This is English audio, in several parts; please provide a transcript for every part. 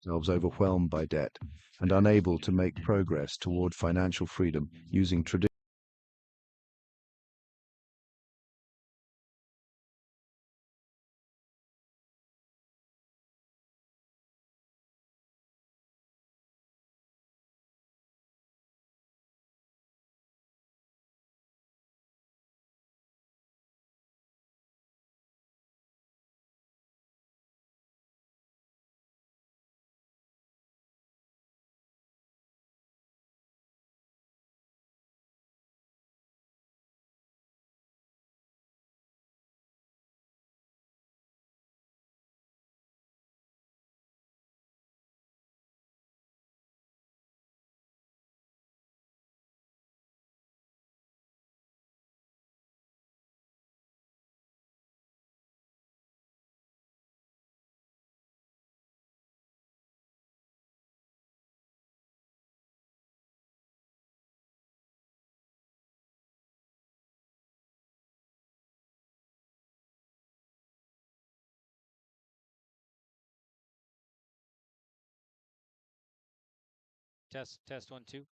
themselves overwhelmed by debt and unable to make progress toward financial freedom using traditional Test 1 2.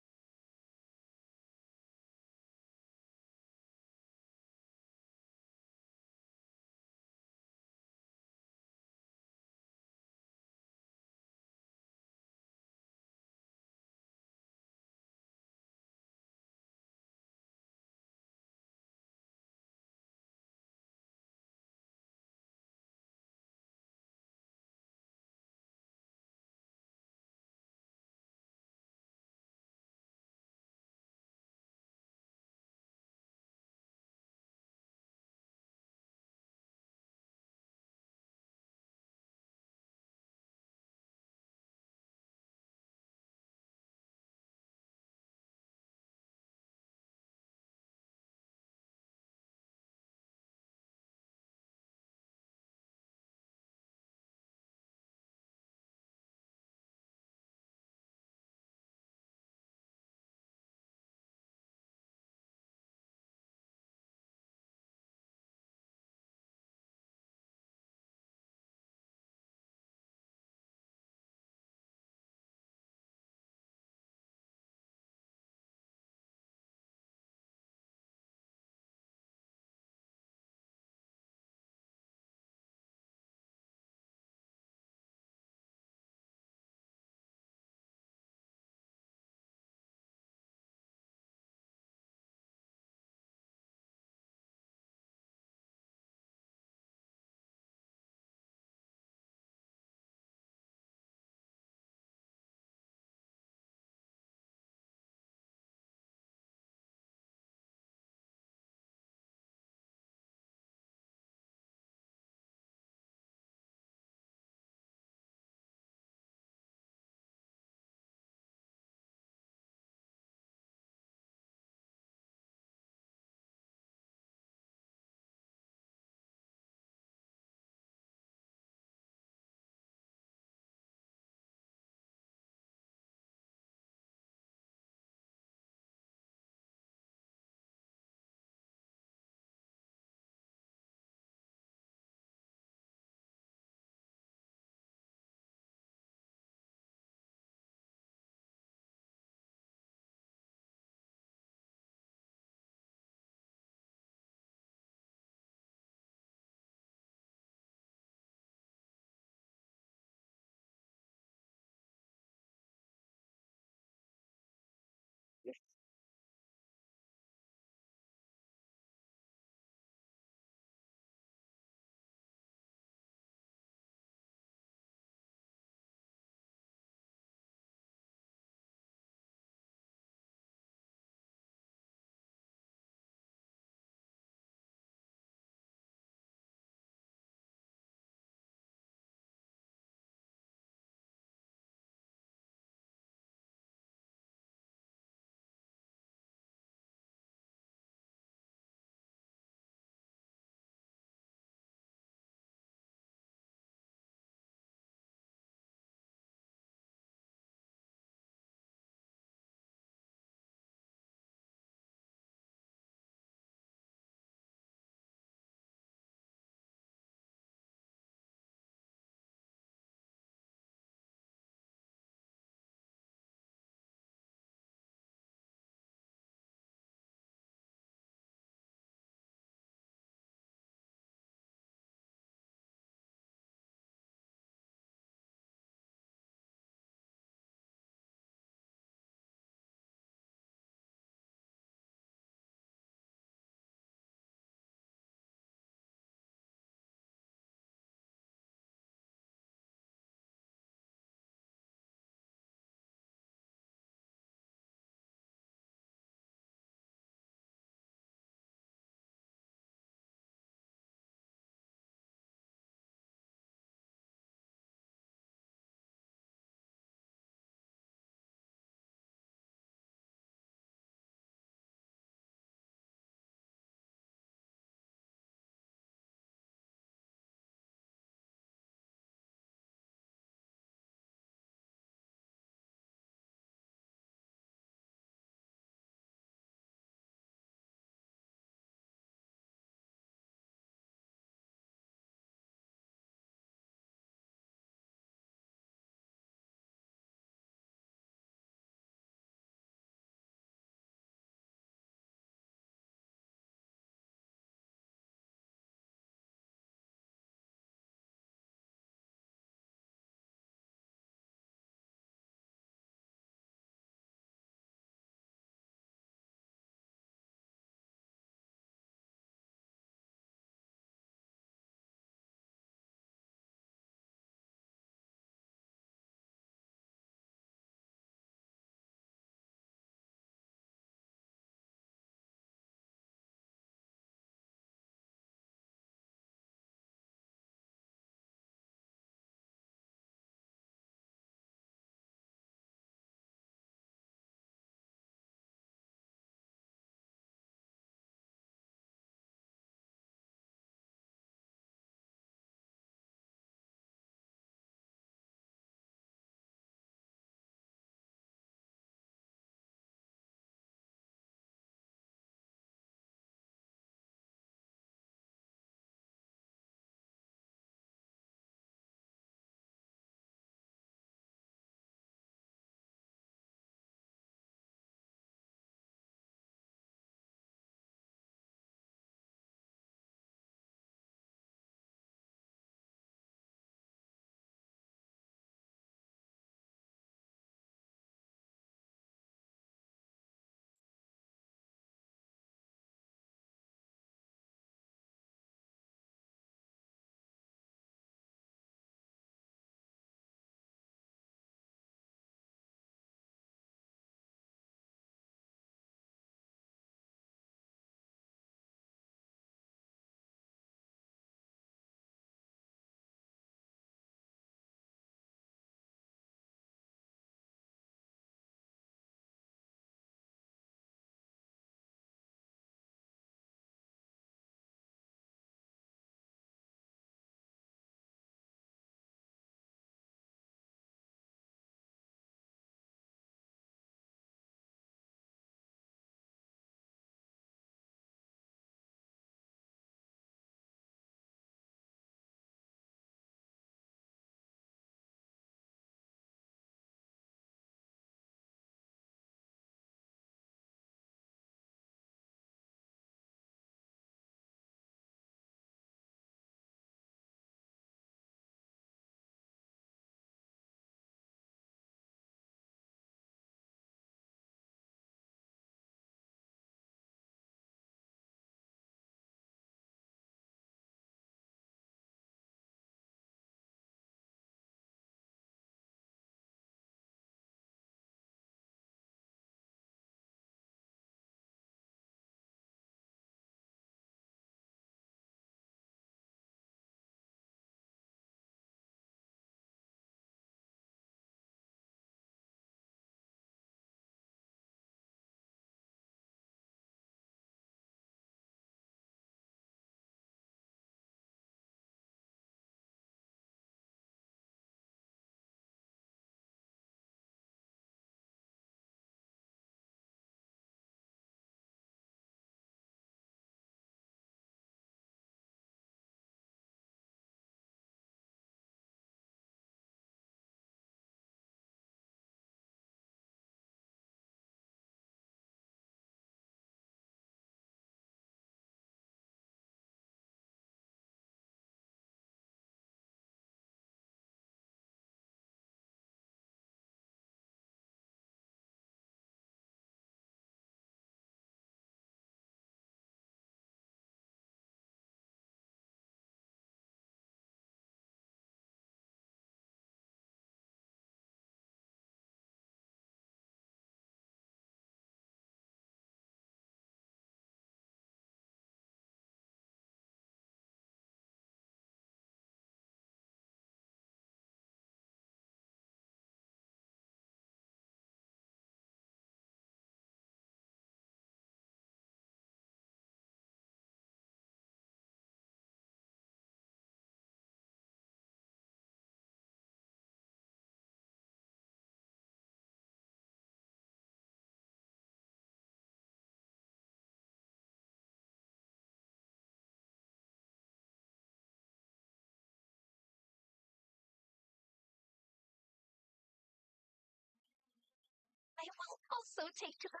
I will also take to the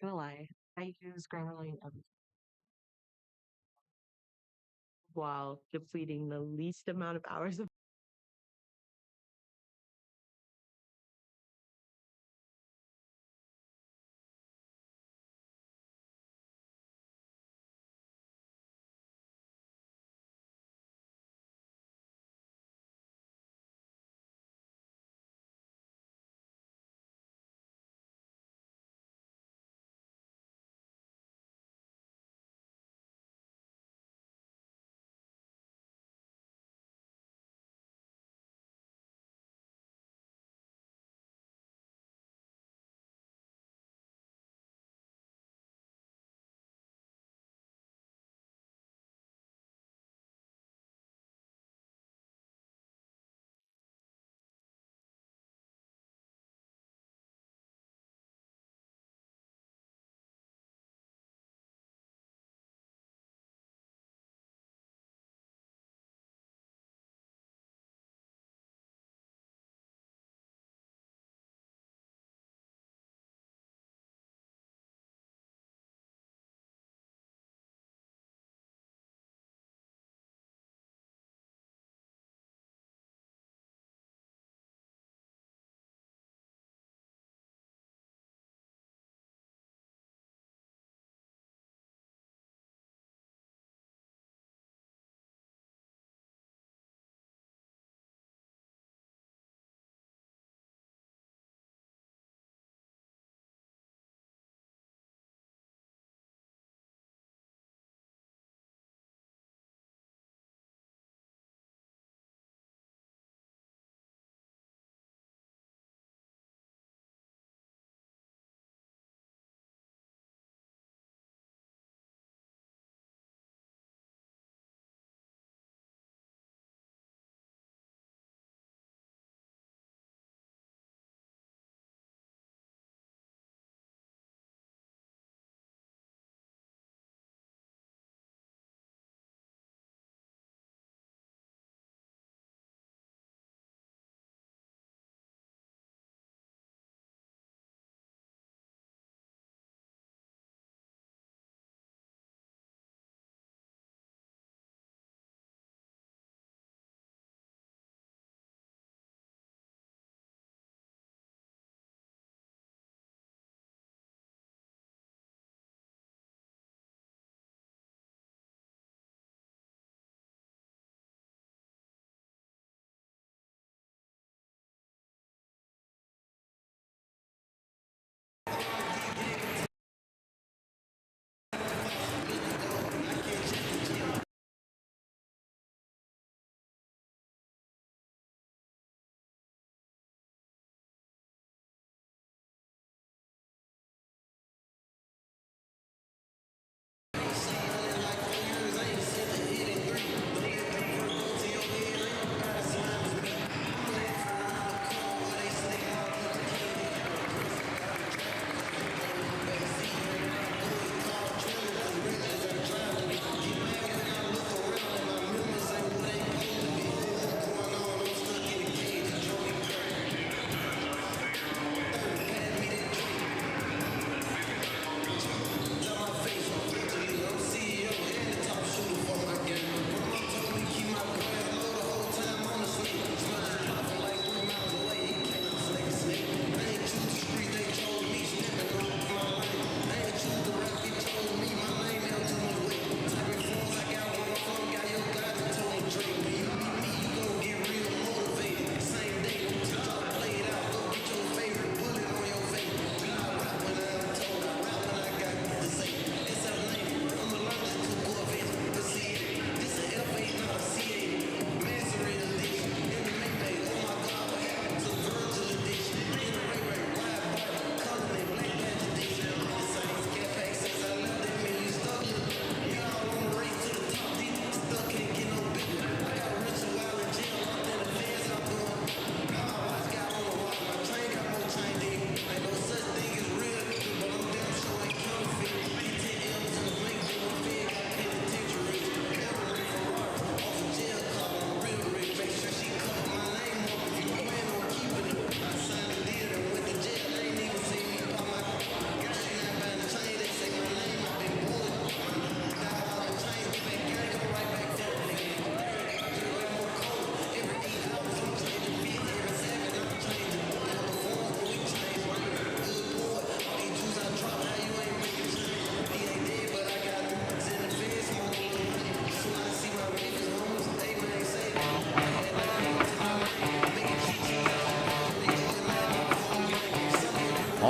gonna lie, I use Grammarly while depleting the least amount of hours of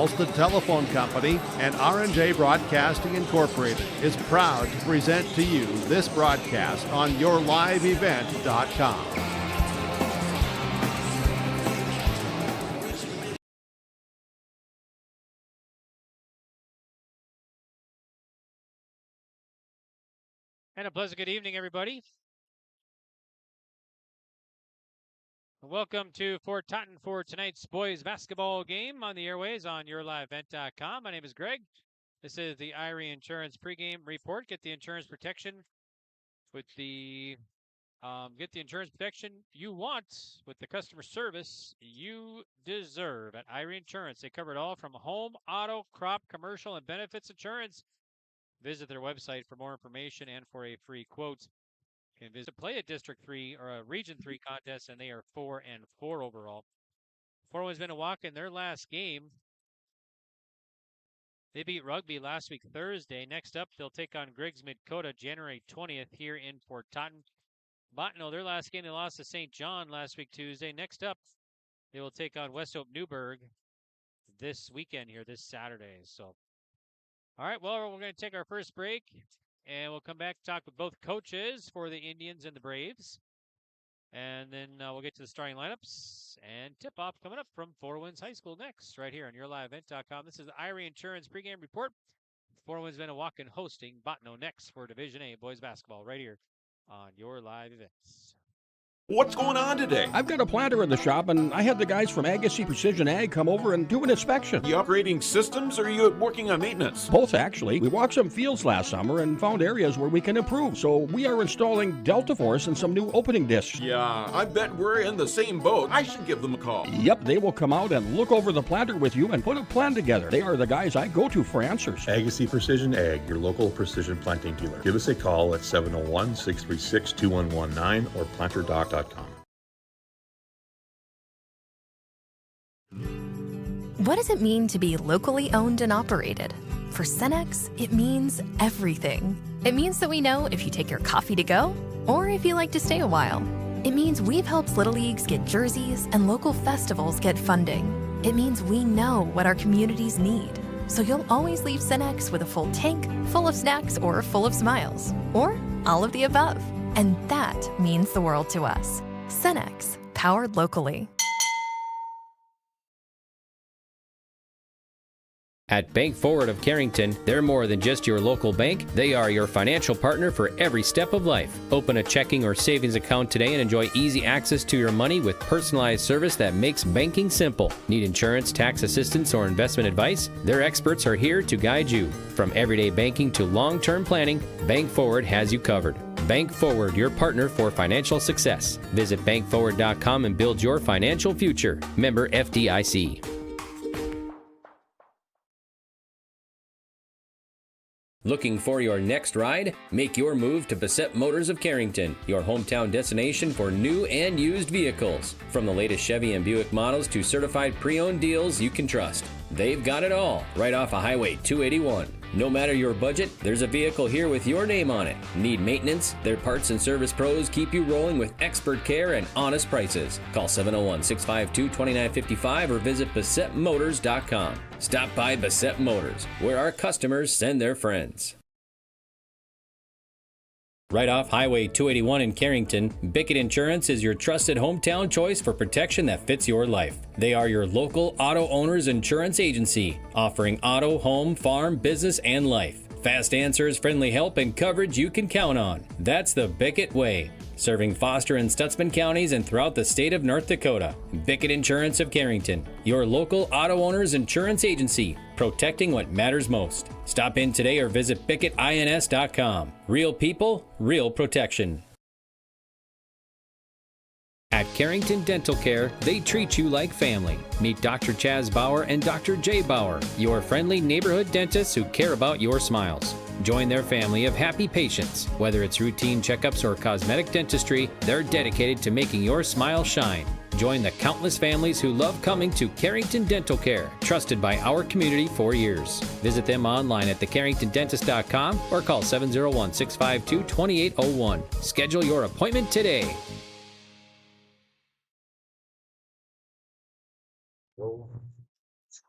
Alston Telephone Company and R&J Broadcasting Incorporated is proud to present to you this broadcast on yourliveevent.com. And a pleasant good evening, everybody. Welcome to Fort Totten for tonight's boys basketball game on the airways on yourliveevent.com. My name is Greg. This is the Irie Insurance pregame report. Get the insurance protection with the insurance protection you want with the customer service you deserve at Irie Insurance. They cover it all from home, auto, crop, commercial, and benefits insurance. Visit their website for more information and for a free quote. You can visit play a District 3 or a Region 3 contest, and they are 4-4 overall. Winds-Minnewaukan, their last game, they beat Rugby last week Thursday. Next up, they'll take on Dakota January 20th here in Fort Totten. Bottineau, their last game, they lost to St. John last week Tuesday. Next up, they will take on West Hope Newburgh this weekend here, this Saturday. So, all right, well, we're going to take our first break, and we'll come back to talk with both coaches for the Indians and the Braves. And then we'll get to the starting lineups and tip-off coming up from Four Winds High School next, right here on yourliveevent.com. This is the Irie Insurance pregame report. Four Winds-Minnewaukan hosting Bottineau next for Division A boys basketball right here on Your Live Events. What's going on today? I've got a planter in the shop, and I had the guys from Agassi Precision Ag come over and do an inspection. You upgrading systems, or are you working on maintenance? Both, actually. We walked some fields last summer and found areas where we can improve. So we are installing Delta Force and some new opening discs. Yeah, I bet we're in the same boat. I should give them a call. Yep, they will come out and look over the planter with you and put a plan together. They are the guys I go to for answers. Agassi Precision Ag, your local precision planting dealer. Give us a call at 701-636-2119 or planterdoc.com. What does it mean to be locally owned and operated? For Cenex, it means everything. It means that we know if you take your coffee to go or if you like to stay a while. It means we've helped Little Leagues get jerseys and local festivals get funding. It means we know what our communities need. So you'll always leave Cenex with a full tank, full of snacks, or full of smiles. Or all of the above. And that means the world to us. Cenex, powered locally. At Bank Forward of Carrington, they're more than just your local bank. They are your financial partner for every step of life. Open a checking or savings account today and enjoy easy access to your money with personalized service that makes banking simple. Need insurance, tax assistance, or investment advice? Their experts are here to guide you. From everyday banking to long-term planning, Bank Forward has you covered. Bank Forward, your partner for financial success. Visit bankforward.com and build your financial future. Member FDIC. Looking for your next ride? Make your move to Bassett Motors of Carrington, your hometown destination for new and used vehicles. From the latest Chevy and Buick models to certified pre-owned deals you can trust. They've got it all, right off of Highway 281. No matter your budget, there's a vehicle here with your name on it. Need maintenance? Their parts and service pros keep you rolling with expert care and honest prices. Call 701-652-2955 or visit BassettMotors.com. Stop by Bassett Motors, where our customers send their friends. Right off Highway 281 in Carrington, Bickett Insurance is your trusted hometown choice for protection that fits your life. They are your local auto owners insurance agency, offering auto, home, farm, business, and life. Fast answers, friendly help, and coverage you can count on. That's the Bickett way. Serving Foster and Stutzman counties and throughout the state of North Dakota. Bickett Insurance of Carrington, your local auto owners insurance agency, protecting what matters most. Stop in today or visit BickettINS.com. Real people, real protection. At Carrington Dental Care, they treat you like family. Meet Dr. Chaz Bauer and Dr. Jay Bauer, your friendly neighborhood dentists who care about your smiles. Join their family of happy patients. Whether it's routine checkups or cosmetic dentistry, they're dedicated to making your smile shine. Join the countless families who love coming to Carrington Dental Care, trusted by our community for years. Visit them online at thecarringtondentist.com or call 701-652-2801. Schedule your appointment today.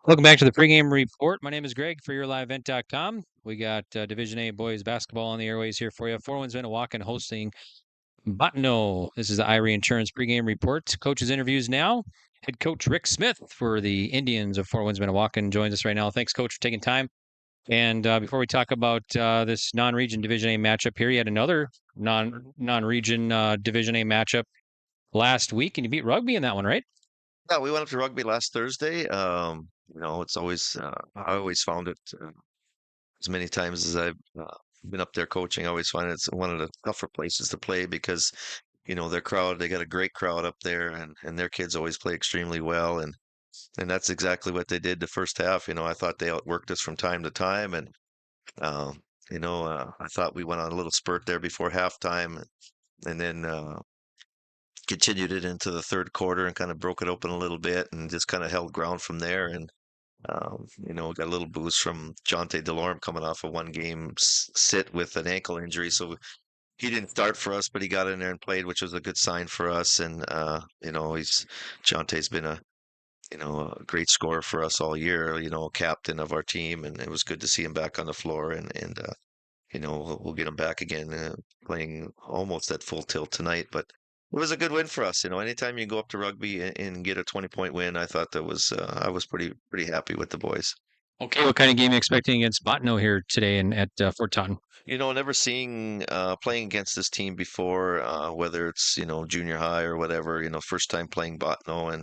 Welcome back to the pregame report. My name is Greg for YourLiveEvent.com. We got Division A boys basketball on the airways here for you. Winds-Minnewaukan hosting Bottineau. This is the Irie Insurance pregame report. Coaches interviews now. Head coach Rick Smith for the Indians of Winds-Minnewaukan joins us right now. Thanks, Coach, for taking time. And before we talk about this non-region Division A matchup here, you had another non-region Division A matchup last week, and you beat Rugby in that one, right? Yeah, we went up to Rugby last Thursday. It's always I always found it as many times as I've been up there coaching. I always find it's one of the tougher places to play because their crowd. They got a great crowd up there, and their kids always play extremely well, and that's exactly what they did the first half. I thought they outworked us from time to time, and I thought we went on a little spurt there before halftime, and then continued it into the third quarter and kind of broke it open a little bit and just kind of held ground from there. And got a little boost from Jonte Delorme coming off a one-game sit with an ankle injury, so he didn't start for us, but he got in there and played, which was a good sign for us. And Jonte's been a great scorer for us all year, captain of our team, and it was good to see him back on the floor. And we'll get him back again, playing almost at full tilt tonight. But it was a good win for us. Anytime you go up to Rugby and get a 20-point win, I thought that was I was pretty happy with the boys. Okay, what kind of game are you expecting against Bottineau here today at Fort Totten? Never seeing playing against this team before, whether it's junior high or whatever. First time playing Bottineau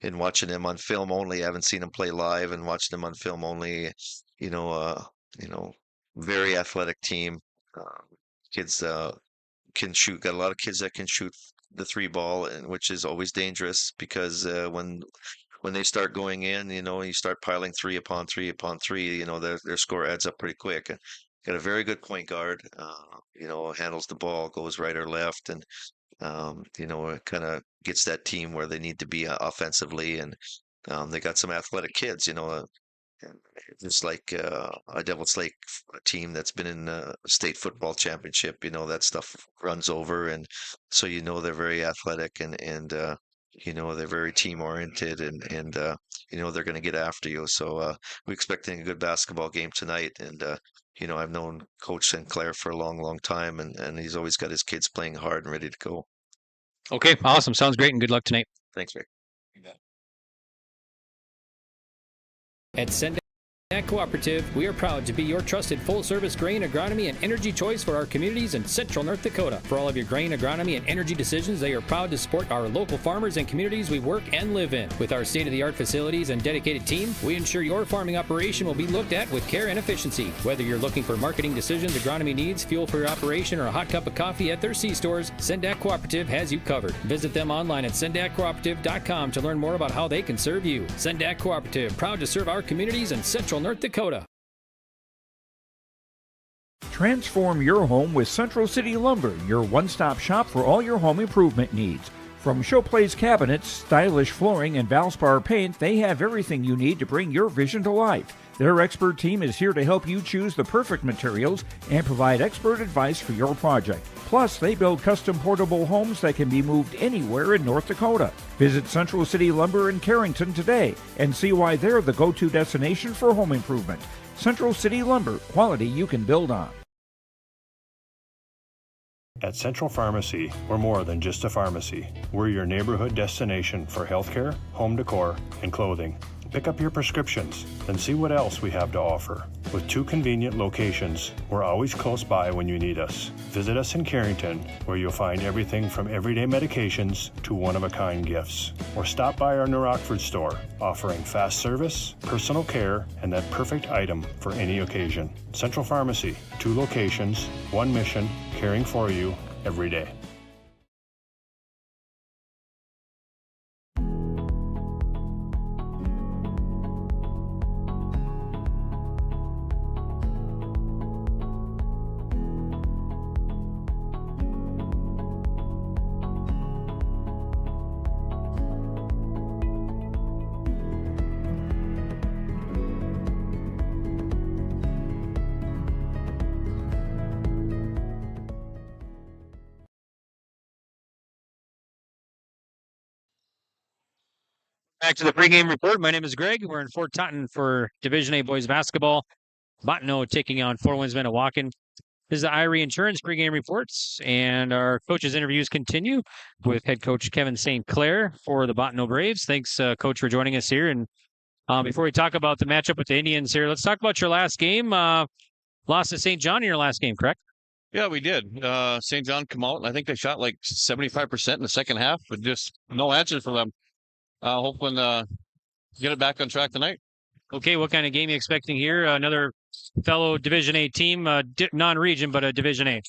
and watching them on film only. I haven't seen them play live, and watching them on film only. Very athletic team. Kids can shoot. Got a lot of kids that can shoot the three ball, and which is always dangerous because when they start going in, you start piling three upon three upon three. Their score adds up pretty quick. And got a very good point guard. Handles the ball, goes right or left, and it kind of gets that team where they need to be offensively. And they got some athletic kids. Just like a Devil's Lake team that's been in the state football championship, that stuff runs over, and so they're very athletic and they're very team oriented, and they're going to get after you. So we're expecting a good basketball game tonight, and I've known Coach Sinclair for a long time, and he's always got his kids playing hard and ready to go. Okay, awesome. Sounds great, and good luck tonight. Thanks, Rick. At Sendak Cooperative, we are proud to be your trusted full-service grain, agronomy, and energy choice for our communities in central North Dakota. For all of your grain, agronomy, and energy decisions, they are proud to support our local farmers and communities we work and live in. With our state-of-the-art facilities and dedicated team, we ensure your farming operation will be looked at with care and efficiency. Whether you're looking for marketing decisions, agronomy needs, fuel for your operation, or a hot cup of coffee at their C-stores, Sendak Cooperative has you covered. Visit them online at sendakcooperative.com to learn more about how they can serve you. Sendak Cooperative, proud to serve our communities in central North Dakota. Transform your home with Central City Lumber, your one-stop shop for all your home improvement needs. From showplace cabinets, stylish flooring, and Valspar paint, they have everything you need to bring your vision to life. Their expert team is here to help you choose the perfect materials and provide expert advice for your project. Plus, they build custom portable homes that can be moved anywhere in North Dakota. Visit Central City Lumber in Carrington today and see why they're the go-to destination for home improvement. Central City Lumber, quality you can build on. At Central Pharmacy, we're more than just a pharmacy. We're your neighborhood destination for healthcare, home decor, and clothing. Pick up your prescriptions, then see what else we have to offer. With 2 convenient locations, we're always close by when you need us. Visit us in Carrington, where you'll find everything from everyday medications to one-of-a-kind gifts. Or stop by our New Rockford store, offering fast service, personal care, and that perfect item for any occasion. Central Pharmacy, 2 locations, 1 mission, caring for you every day. Back to the pregame report. My name is Greg. We're in Fort Totten for Division A boys basketball. Bottineau taking on Winds-Minnewaukan. This is the Irie Insurance pregame reports, and our coaches' interviews continue with head coach Kevin St. Clair for the Bottineau Braves. Thanks, Coach, for joining us here. And before we talk about the matchup with the Indians here, let's talk about your last game. Lost to St. John in your last game, correct? Yeah, we did. St. John come out, and I think they shot like 75% in the second half, but just no answer for them. Hoping get it back on track tonight. Okay, what kind of game are you expecting here? Another fellow Division A team, non-region, but a Division A.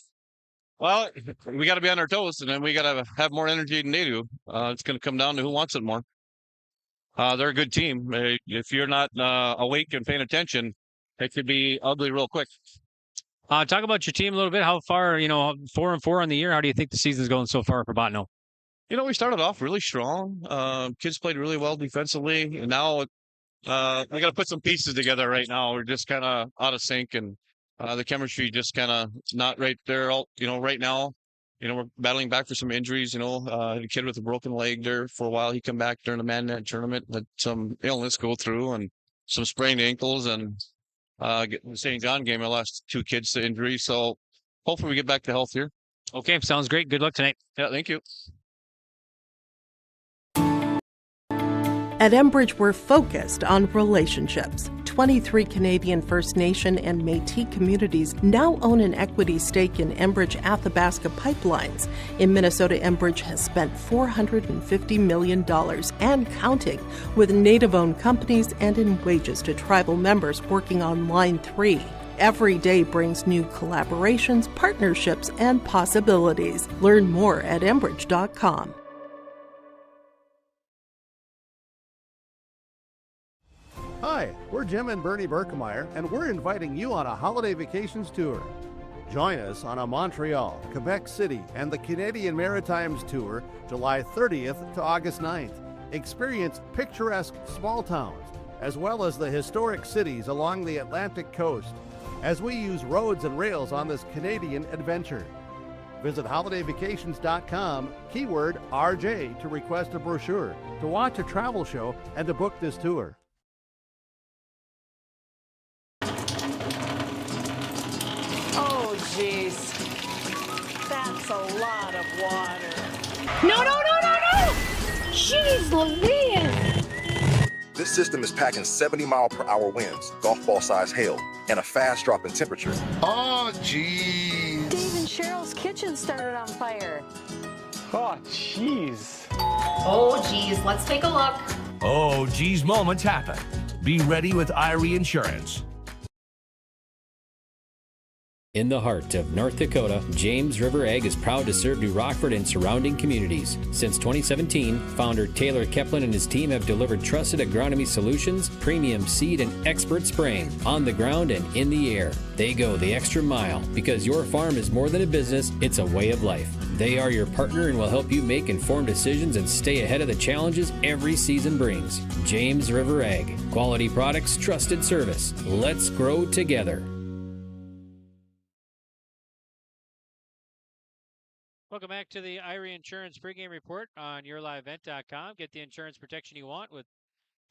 Well, we got to be on our toes, and then we got to have more energy than they do. It's going to come down to who wants it more. They're a good team. If you're not awake and paying attention, it could be ugly real quick. Talk about your team a little bit. How far, 4-4 on the year. How do you think the season's going so far for Bottineau? We started off really strong. Kids played really well defensively, and now I got to put some pieces together right now. We're just kind of out of sync, and the chemistry just kind of not right there. Right now, we're battling back for some injuries. A kid with a broken leg there for a while. He come back during the Man-Net tournament, let some illness go through, and some sprained ankles, and the St. John game, I lost 2 kids to injury. So hopefully we get back to health here. Okay, sounds great. Good luck tonight. Yeah, thank you. At Enbridge, we're focused on relationships. 23 Canadian First Nation and Métis communities now own an equity stake in Enbridge Athabasca Pipelines. In Minnesota, Enbridge has spent $450 million and counting with Native-owned companies and in wages to tribal members working on Line 3. Every day brings new collaborations, partnerships, and possibilities. Learn more at Enbridge.com. Hi, we're Jim and Bernie Berkemeyer, and we're inviting you on a holiday vacations tour. Join us on a Montreal, Quebec City, and the Canadian Maritimes tour, July 30th to August 9th. Experience picturesque small towns, as well as the historic cities along the Atlantic coast, as we use roads and rails on this Canadian adventure. Visit holidayvacations.com, keyword RJ, to request a brochure, to watch a travel show, and to book this tour. Oh, jeez. That's a lot of water. No, no, no, no, no! Jeez Louise! This system is packing 70-mile-per-hour winds, golf ball-sized hail, and a fast drop in temperature. Oh, jeez. Dave and Cheryl's kitchen started on fire. Oh, jeez. Oh, geez, let's take a look. Oh, geez, moments happen. Be ready with Irie Insurance. In the heart of North Dakota, James River Ag is proud to serve New Rockford and surrounding communities. Since 2017, founder Taylor Keplin and his team have delivered trusted agronomy solutions, premium seed, and expert spraying on the ground and in the air. They go the extra mile because your farm is more than a business, it's a way of life. They are your partner and will help you make informed decisions and stay ahead of the challenges every season brings. James River Ag. Quality products, trusted service. Let's grow together. Welcome back to the Irie Insurance pregame report on yourliveevent.com. Get the insurance protection you want with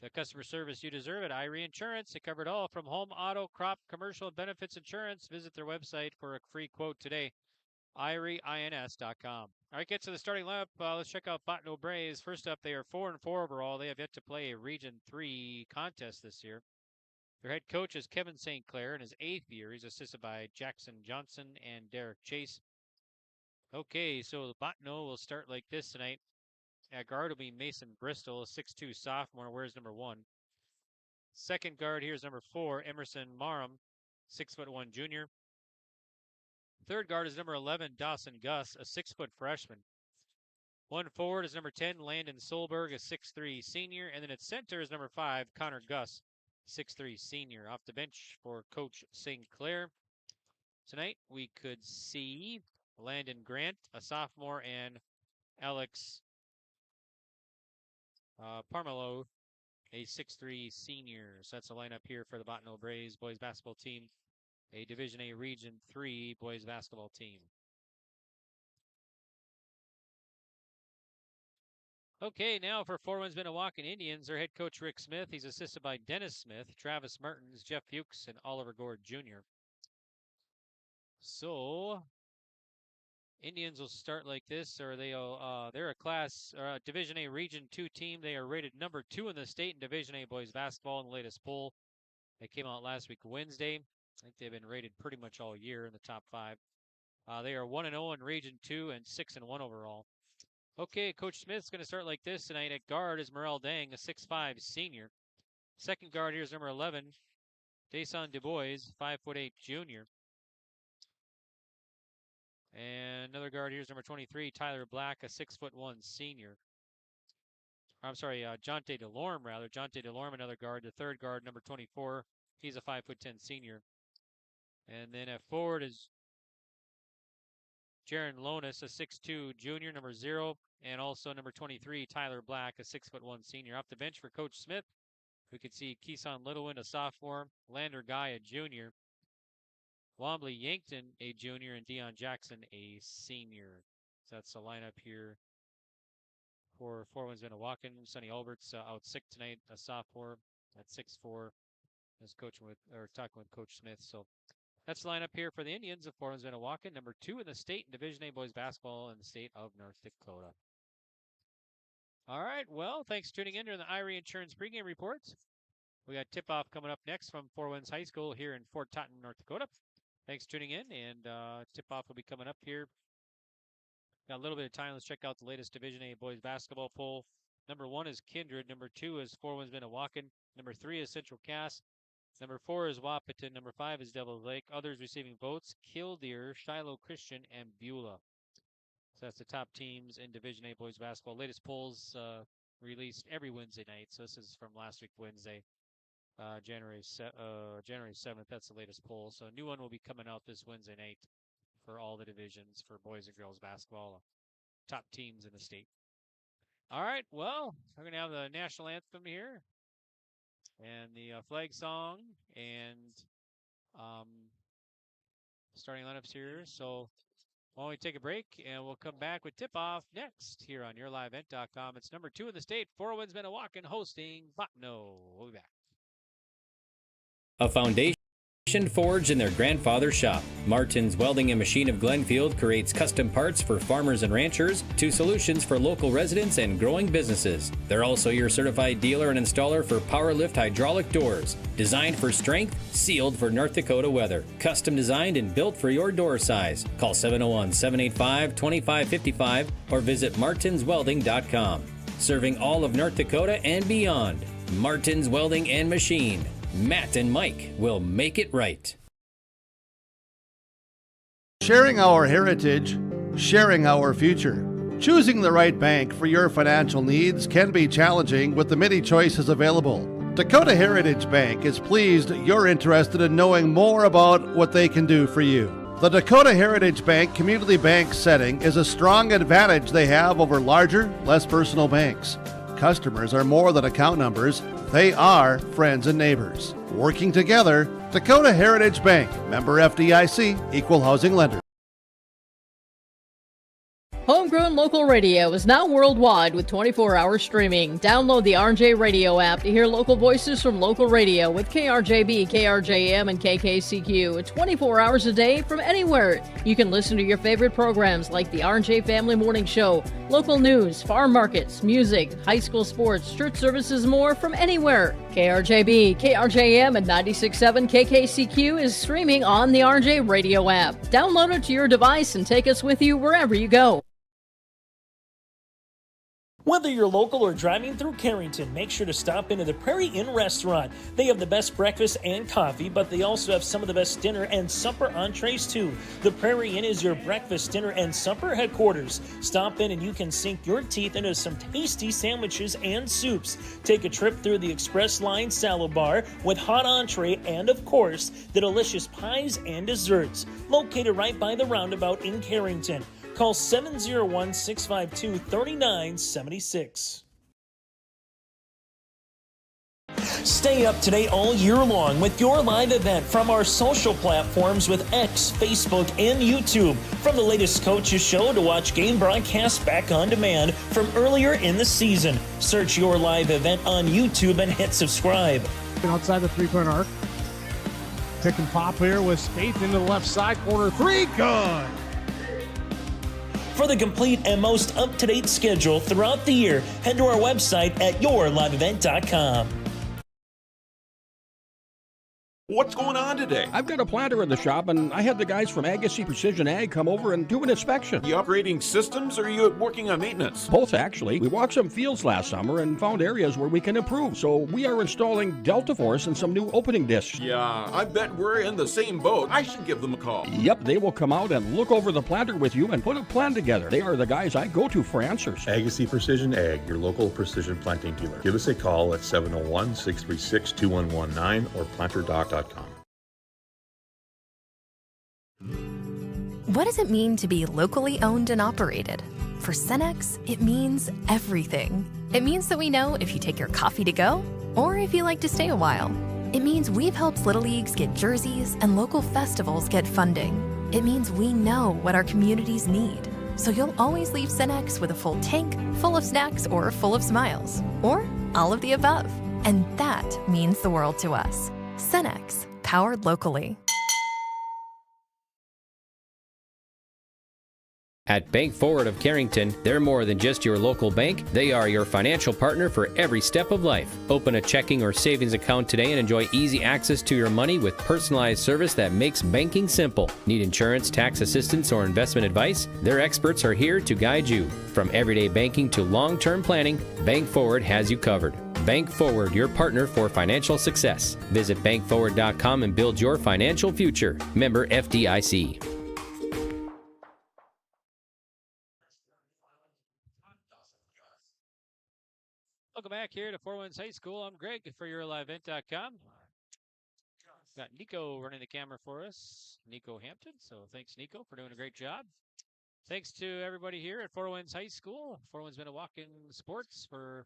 the customer service you deserve at Irie Insurance. They cover it all from home, auto, crop, commercial, and benefits insurance. Visit their website for a free quote today, IrieINS.com. All right, get to the starting lineup. Let's check out Bottineau Braves. First up, they are 4-4 overall. They have yet to play a Region 3 contest this year. Their head coach is Kevin St. Clair in his 8th year. He's assisted by Jackson Johnson and Derek Chase. Okay, so the Bottineau will start like this tonight. At guard will be Mason Bristol, a 6'2 sophomore, wears number 1. Second guard here is number 4, Emerson Marum, 6'1 junior. Third guard is number 11, Dawson Gus, a 6-foot freshman. One forward is number 10, Landon Solberg, a 6'3 senior. And then at center is number 5, Connor Gus, 6'3 senior. Off the bench for Coach St. Clair. Tonight we could see Landon Grant, a sophomore, and Alex Parmelo, a 6'3 senior. So that's a lineup here for the Bottineau Braves boys basketball team, a Division A Region 3 boys basketball team. Okay, now for Winds-Minnewaukan Indians, their head coach Rick Smith. He's assisted by Dennis Smith, Travis Martins, Jeff Fuchs, and Oliver Gord Jr. So, Indians will start like this, or they're a Division A Region 2 team. They are rated number 2 in the state in Division A boys basketball in the latest poll. They came out last week Wednesday. I think they've been rated pretty much all year in the top 5. They are 1-0 in Region 2 and 6-1 overall. Okay, Coach Smith's going to start like this tonight. At guard is Morel Dang, a 6'5" senior. Second guard here is number 11, Dason DuBois, 5'8" junior. And another guard here is number 23, Tyler Black, a 6'1" senior. I'm sorry, Jonte Delorme, rather. Jonte Delorme, another guard. The third guard, number 24, he's a 5'10" senior. And then at forward is Jaron Lonis, a 6'2" junior, number 0. And also number 23, Tyler Black, a 6'1" senior. Off the bench for Coach Smith, we could see Keeson Littlewind, a sophomore, Lander Guy, a junior, Wombly Yankton, a junior, and Deion Jackson, a senior. So that's the lineup here for Winds-Minnewaukan. Sonny Albert's out sick tonight, a sophomore at 6'4", is talking with Coach Smith. So that's the lineup here for the Indians of Winds-Minnewaukan, number 2 in the state in Division A boys basketball in the state of North Dakota. All right, well, thanks for tuning in to the Irie Insurance pregame reports. We got tip-off coming up next from Four Winds High School here in Fort Totten, North Dakota. Thanks for tuning in, and tip-off will be coming up here. Got a little bit of time. Let's check out the latest Division A boys basketball poll. Number 1 is Kindred. Number 2 is Four Winds-Minnewaukan. Number 3 is Central Cass. Number 4 is Wahpeton. Number 5 is Devil Lake. Others receiving votes, Killdeer, Shiloh Christian, and Beulah. So that's the top teams in Division A boys basketball. Latest polls released every Wednesday night. So this is from last week, Wednesday, January 7th. That's the latest poll. So a new one will be coming out this Wednesday night for all the divisions for boys and girls basketball. Top teams in the state. All right, well, we're going to have the national anthem here and the flag song and starting lineups here. So why don't we take a break, and we'll come back with tip-off next here on YourLiveEvent.com. It's number 2 in the state, Four Winds-Minnewaukan hosting Bottineau. We'll be back. A foundation forged in their grandfather's shop. Martin's Welding and Machine of Glenfield creates custom parts for farmers and ranchers to solutions for local residents and growing businesses. They're also your certified dealer and installer for PowerLift hydraulic doors. Designed for strength, sealed for North Dakota weather. Custom designed and built for your door size. Call 701-785-2555 or visit martinswelding.com. Serving all of North Dakota and beyond. Martin's Welding and Machine. Matt and Mike will make it right. Sharing our heritage, sharing our future. Choosing the right bank for your financial needs can be challenging with the many choices available. Dakota Heritage Bank is pleased you're interested in knowing more about what they can do for you. The Dakota Heritage Bank community bank setting is a strong advantage they have over larger, less personal banks. Customers are more than account numbers. They are friends and neighbors. Working together, Dakota Heritage Bank, member FDIC, equal housing lender. Homegrown local radio is now worldwide with 24-hour streaming. Download the RJ Radio app to hear local voices from local radio with KRJB, KRJM, and KKCQ 24 hours a day from anywhere. You can listen to your favorite programs like the RJ Family Morning Show, local news, farm markets, music, high school sports, church services, more from anywhere. KRJB, KRJM, and 96.7 KKCQ is streaming on the RJ Radio app. Download it to your device and take us with you wherever you go. Whether you're local or driving through Carrington, make sure to stop into the Prairie Inn restaurant. They have the best breakfast and coffee, but they also have some of the best dinner and supper entrees too. The Prairie Inn is your breakfast, dinner, and supper headquarters. Stop in and you can sink your teeth into some tasty sandwiches and soups. Take a trip through the Express Line Salad Bar with hot entree and, of course, the delicious pies and desserts. Located right by the roundabout in Carrington. Call 701-652-3976. Stay up to date all year long with your live event from our social platforms with X, Facebook, and YouTube. From the latest coaches show to watch game broadcasts back on demand from earlier in the season. Search your live event on YouTube and hit subscribe. Outside the three-point arc. Pick and pop here with Spaeth into the left side corner. Three, good. For the complete and most up-to-date schedule throughout the year, head to our website at yourliveevent.com. What's going on today? I've got a planter in the shop, and I had the guys from Agassi Precision Ag come over and do an inspection. You upgrading systems or are you working on maintenance? Both, actually. We walked some fields last summer and found areas where we can improve. So we are installing Delta Force and some new opening discs. Yeah, I bet we're in the same boat. I should give them a call. Yep, they will come out and look over the planter with you and put a plan together. They are the guys I go to for answers. Agassi Precision Ag, your local precision planting dealer. Give us a call at 701-636-2119 or planterdoc.com. What does it mean to be locally owned and operated? For Cenex, it means everything. It means that we know if you take your coffee to go or if you like to stay a while. It means we've helped Little Leagues get jerseys and local festivals get funding. It means we know what our communities need. So you'll always leave Cenex with a full tank, full of snacks, or full of smiles. Or all of the above. And that means the world to us. Cenex, powered locally. At Bank Forward of Carrington, they're more than just your local bank. They are your financial partner for every step of life. Open a checking or savings account today and enjoy easy access to your money with personalized service that makes banking simple. Need insurance, tax assistance, or investment advice? Their experts are here to guide you. From everyday banking to long-term planning, Bank Forward has you covered. Bank Forward, your partner for financial success. Visit bankforward.com and build your financial future. Member FDIC. Welcome back here to Four Winds High School. I'm Greg for yourliveevent.com. Got Nico running the camera for us, Nico Hampton. So thanks, Nico, for doing a great job. Thanks to everybody here at Four Winds High School, Four Winds-Minnewaukan Sports, for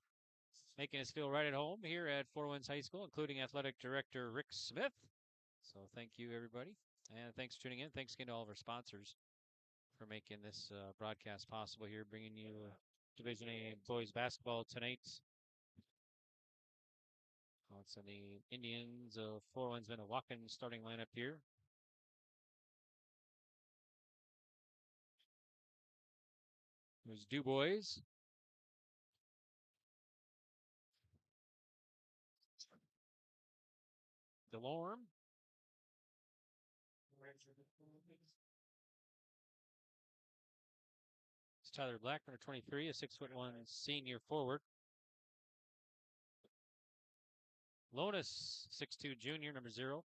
making us feel right at home here at Four Winds High School, including Athletic Director Rick Smith. So thank you, everybody. And thanks for tuning in. Thanks again to all of our sponsors for making this broadcast possible here, bringing you Division A boys basketball tonight. It's in the Indians of Four Winds-Minnewaukan starting lineup here. There's DuBois. DeLorme. It's Tyler Black, number 23, a 6'1" senior forward. Lonis, 6'2" junior, number 0.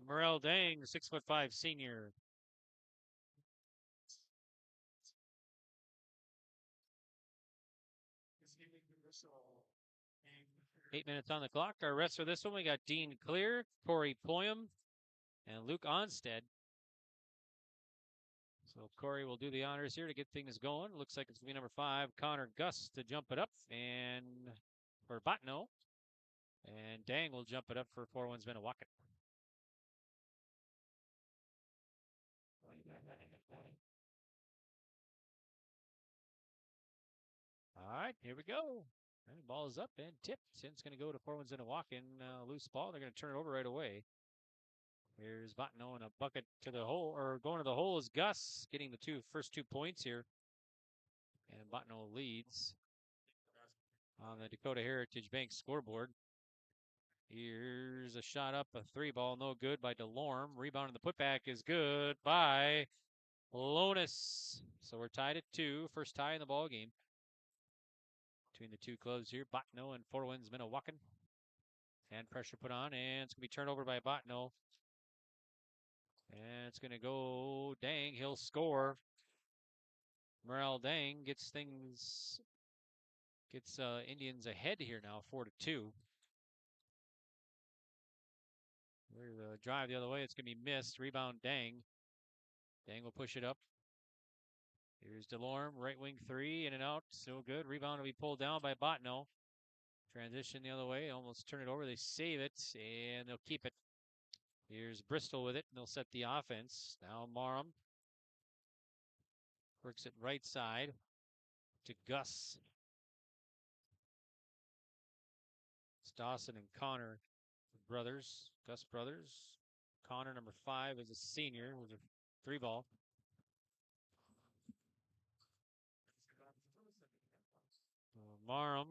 Morel Dang, 6'5" senior. Eight minutes on the clock. Our rest for this one, we got Dean Clear, Corey Poyam, and Luke Onstead. So Corey will do the honors here to get things going. Looks like it's going to be number 5, Connor Gus, to jump it up, and for Bottineau. And Dang will jump it up for Four Winds-Minnewaukan. All right, here we go. And the ball is up and tipped. It's going to go to Four Winds-Minnewaukan. Loose ball. They're going to turn it over right away. Here's Bottineau in a bucket to the hole, or going to the hole is Gus, getting the first 2 points here. And Bottineau leads on the Dakota Heritage Bank scoreboard. Here's a shot up, a 3-ball, no good by DeLorme. Rebound and the putback is good by Lonis. So we're tied at 2, first tie in the ball game between the two clubs here, Bottineau and Four Winds-Minnewaukan. And pressure put on, and it's going to be turned over by Bottineau. And it's going to go Dang. He'll score. Morel Dang gets Indians ahead here now, 4-2. We're the drive the other way. It's going to be missed. Rebound Dang. Dang will push it up. Here's DeLorme, right wing 3, in and out. So good. Rebound will be pulled down by Bottineau. Transition the other way, almost turn it over. They save it, and they'll keep it. Here's Bristol with it, and they'll set the offense. Now Marham works it right side to Gus. It's Dawson and Connor brothers, Gus brothers. Connor, number 5, is a senior with a 3-ball. Marham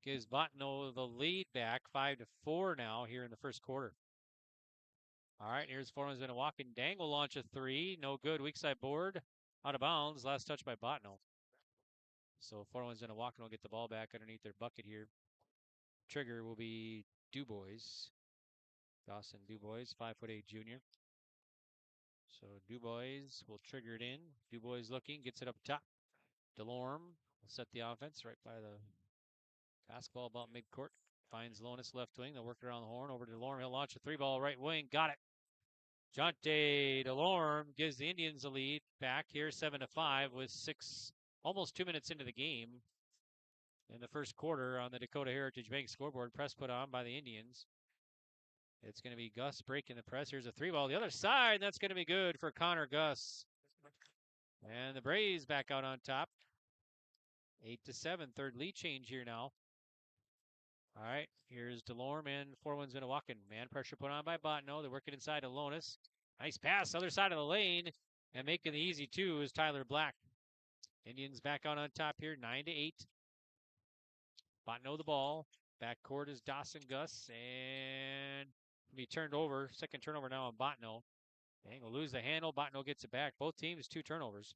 gives Bottineau the lead back, 5-4 now here in the first quarter. All right, here's Winds-Minnewaukan. Dang will launch a 3. No good. Weak side board. Out of bounds. Last touch by Bottineau. So Winds-Minnewaukan will get the ball back underneath their bucket here. Trigger will be Dubois. Dawson Dubois, 5'8" junior. So Dubois will trigger it in. Dubois looking, gets it up top. DeLorme will set the offense right by the basketball about midcourt. Finds Lonis left wing. They'll work it around the horn. Over to DeLorme. He'll launch a 3-ball right wing. Got it. Jonte DeLorme gives the Indians a lead back here, 7-5, with almost 2 minutes into the game. In the first quarter on the Dakota Heritage Bank scoreboard, press put on by the Indians. It's going to be Gus breaking the press. Here's a 3-ball the other side. That's going to be good for Connor Gus. And the Braves back out on top. 8-7, third lead change here now. All right, here's DeLorme and Winds-Minnewaukan. Man pressure put on by Bottineau. They work it inside to Lonis. Nice pass, other side of the lane. And making the easy 2 is Tyler Black. Indians back out on top here, 9-8. Bottineau the ball. Backcourt is Dawson Gus. And be turned over. Second turnover now on Bottineau. Dang, will lose the handle. Bottineau gets it back. Both teams 2 turnovers.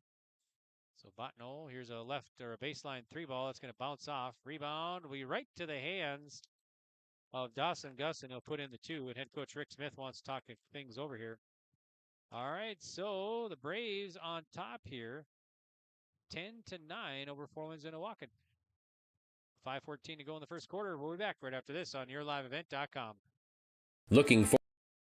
So Bottineau, here's a left or a baseline 3-ball. That's going to bounce off. Rebound. We right to the hands of Dawson Gus, and he'll put in the 2. And head coach Rick Smith wants to talk things over here. All right, so the Braves on top here, 10-9 over Winds-Minnewaukan. 5:14 to go in the first quarter. We'll be back right after this on YourLiveEvent.com. Looking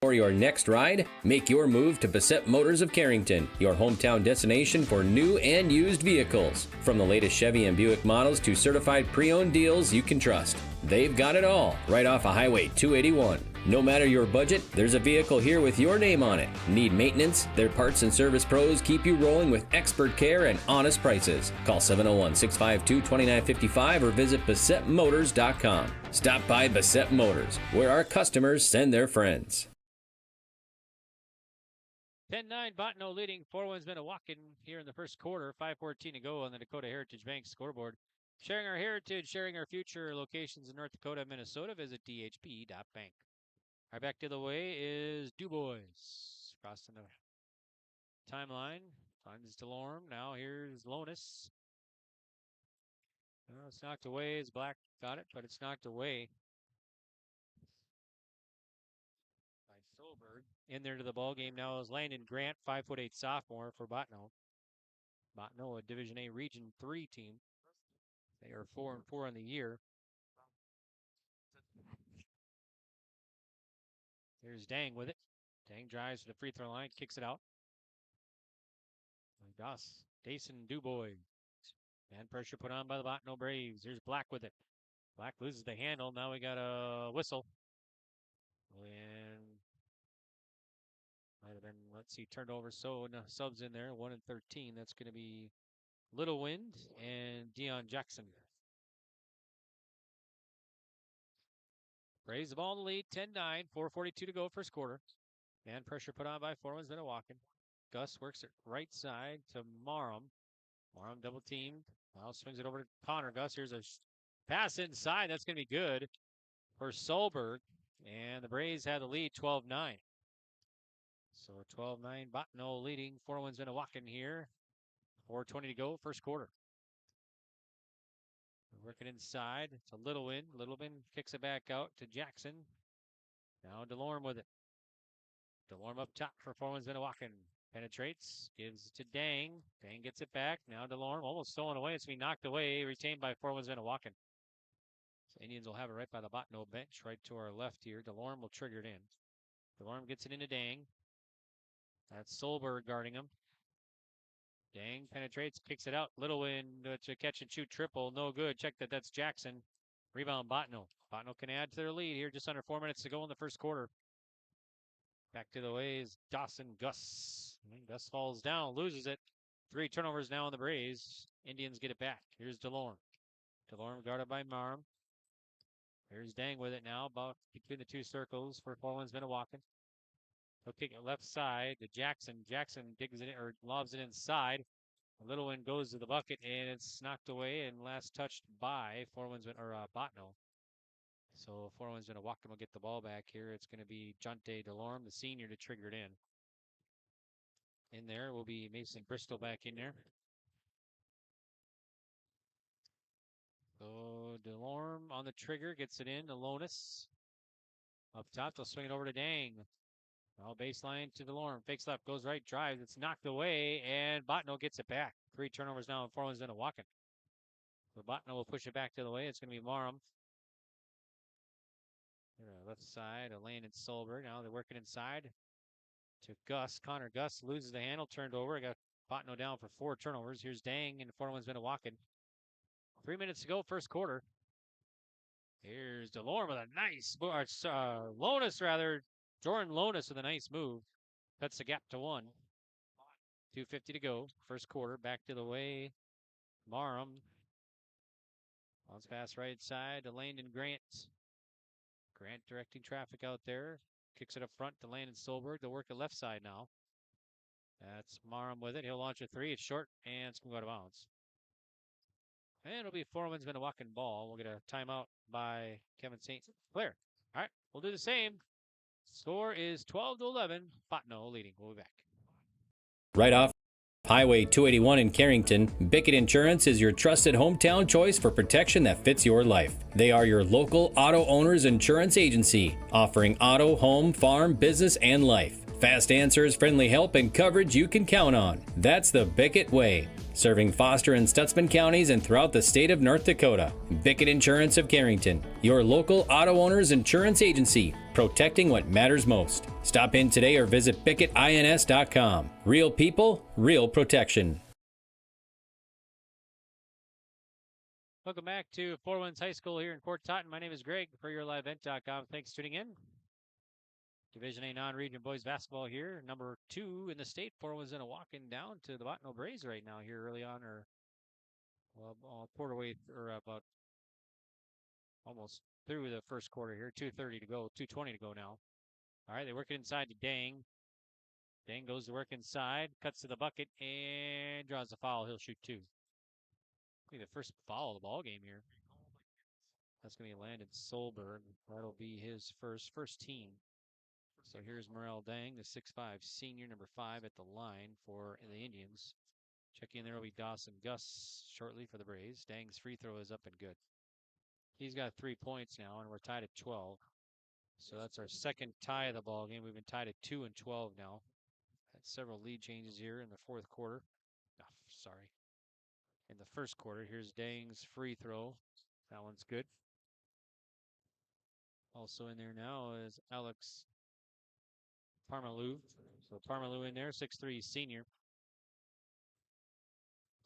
for your next ride? Make your move to Bassett Motors of Carrington, your hometown destination for new and used vehicles. From the latest Chevy and Buick models to certified pre-owned deals you can trust. They've got it all right off of Highway 281. No matter your budget, there's a vehicle here with your name on it. Need maintenance? Their parts and service pros keep you rolling with expert care and honest prices. Call 701-652-2955 or visit BassettMotors.com. Stop by Bassett Motors, where our customers send their friends. 10-9, Bottineau leading Winds-Minnewaukan here in the first quarter. 5:14 to go on the Dakota Heritage Bank scoreboard. Sharing our heritage, sharing our future. Locations in North Dakota, Minnesota. Visit dhp.bank. All right, back the other way is Dubois. Crossing the timeline. Finds DeLorme. Now here's Lonis. Well, it's knocked away as Black got it, but it's knocked away by Solberg. In there to the ball game now is Landon Grant, 5'8" sophomore for Bottineau. Bottineau, a Division A Region 3 team. They are 4-4 on the year. Here's Dang with it. Dang drives to the free throw line, kicks it out. Dason Dubois. Man pressure put on by the Bottineau Braves. Here's Black with it. Black loses the handle. Now we got a whistle. And might have been, let's see, turned over. So no subs in there, 1 and 13. That's going to be Little Wind and Dion Jackson. Braves the ball in the lead, 10-9, 4:42 to go first quarter. Man pressure put on by Winds-Minnewaukan. Gus works it right side to Marham. Marham double teamed. Now swings it over to Connor Gus. Here's a pass inside. That's going to be good for Solberg. And the Braves have the lead, 12-9. So 12-9, Bottineau leading Winds-Minnewaukan here. 4:20 to go, first quarter. Working inside to Little Wind. Little Wind kicks it back out to Jackson. Now DeLorme with it. DeLorme up top for Winds-Minnewaukan. Penetrates, gives it to Dang. Dang gets it back. Now DeLorme almost stolen away. It's being knocked away, retained by Winds-Minnewaukan. So Indians will have it right by the Bottineau bench, right to our left here. DeLorme will trigger it in. DeLorme gets it into Dang. That's Solberg guarding him. Dang penetrates, kicks it out. Little Win to catch and shoot triple. No good. Check that. That's Jackson. Rebound Bottineau. Bottineau can add to their lead here. Just under 4 minutes to go in the first quarter. Back to the ways. Dawson Gus. And Gus falls down, loses it. 3 turnovers now on the Braves. Indians get it back. Here's DeLorme. DeLorme guarded by Marm. Here's Dang with it now, about between the 2 circles for Winds-Minnewaukan. He'll kick it left side to Jackson. Jackson digs it in, or lobs it inside. A little one goes to the bucket, and it's knocked away and last touched by Bottineau. So Winds-Minnewaukan will get the ball back here. It's going to be Jonte DeLorme, the senior, to trigger it in. In there will be Mason Bristol back in there. So DeLorme on the trigger, gets it in to Lonis. Up top, they'll swing it over to Dang. Now baseline to DeLorme. Fakes left, goes right, drives. It's knocked away, and Bottineau gets it back. 3 turnovers now, and 4 Winds-Minnewaukan. So Bottineau will push it back to the way. It's going to be Marham. Left side, Landon Solberg. Now they're working inside to Gus. Connor Gus loses the handle, turned over. I got Bottineau down for 4 turnovers. Here's Dang and 4 Winds-Minnewaukan. 3 minutes to go, first quarter. Here's DeLorme with a nice, Lonis rather. Jordan Lonis with a nice move. Cuts the gap to 1. 2:50 to go, first quarter. Back to the way. Marham. Bounce pass right side to Landon Grant. Grant directing traffic out there. Kicks it up front to Landon Solberg. They'll work the left side now. That's Marham with it. He'll launch a 3. It's short, and it's going to go out of bounds. And it'll be 4 Winds-Minnewaukan ball. We'll get a timeout by Kevin St. Clair. All right, we'll do the same. Score is 12-11. Bottineau leading. We'll be back. Right off Highway 281 in Carrington, Bickett Insurance is your trusted hometown choice for protection that fits your life. They are your local auto owners insurance agency, offering auto, home, farm, business, and life. Fast answers, friendly help, and coverage you can count on. That's the Bickett way. Serving Foster and Stutsman counties and throughout the state of North Dakota. Bickett Insurance of Carrington, your local auto owners insurance agency, protecting what matters most. Stop in today or visit BickettINS.com. Real people, real protection. Welcome back to Four Winds High School here in Fort Totten. My name is Greg for YourLiveEvent.com. Thanks for tuning in. Division A non-region boys basketball here. Number 2 in the state. 4 Winds-Minnewaukan down to the Bottineau Braves right now here early on, or quarter way, or about almost through the first quarter here. 2:30 to go, 2:20 to go now. All right, they work it inside to Dang. Dang goes to work inside, cuts to the bucket, and draws a foul. He'll shoot 2. Be the first foul of the ball game here. That's going to be Landon Solberg. That'll be his first team. So here's Morel Dang, the 6'5" senior, number 5 at the line for the Indians. Checking in there will be Dawson Gus shortly for the Braves. Dang's free throw is up and good. He's got 3 points now, and we're tied at 12. So that's our second tie of the ball game. We've been tied at 2 and 12 now. Had several lead changes here in the fourth quarter. In the first quarter, here's Dang's free throw. That one's good. Also in there now is Alex Parmalu. So Parmalu in there, 6'3" senior.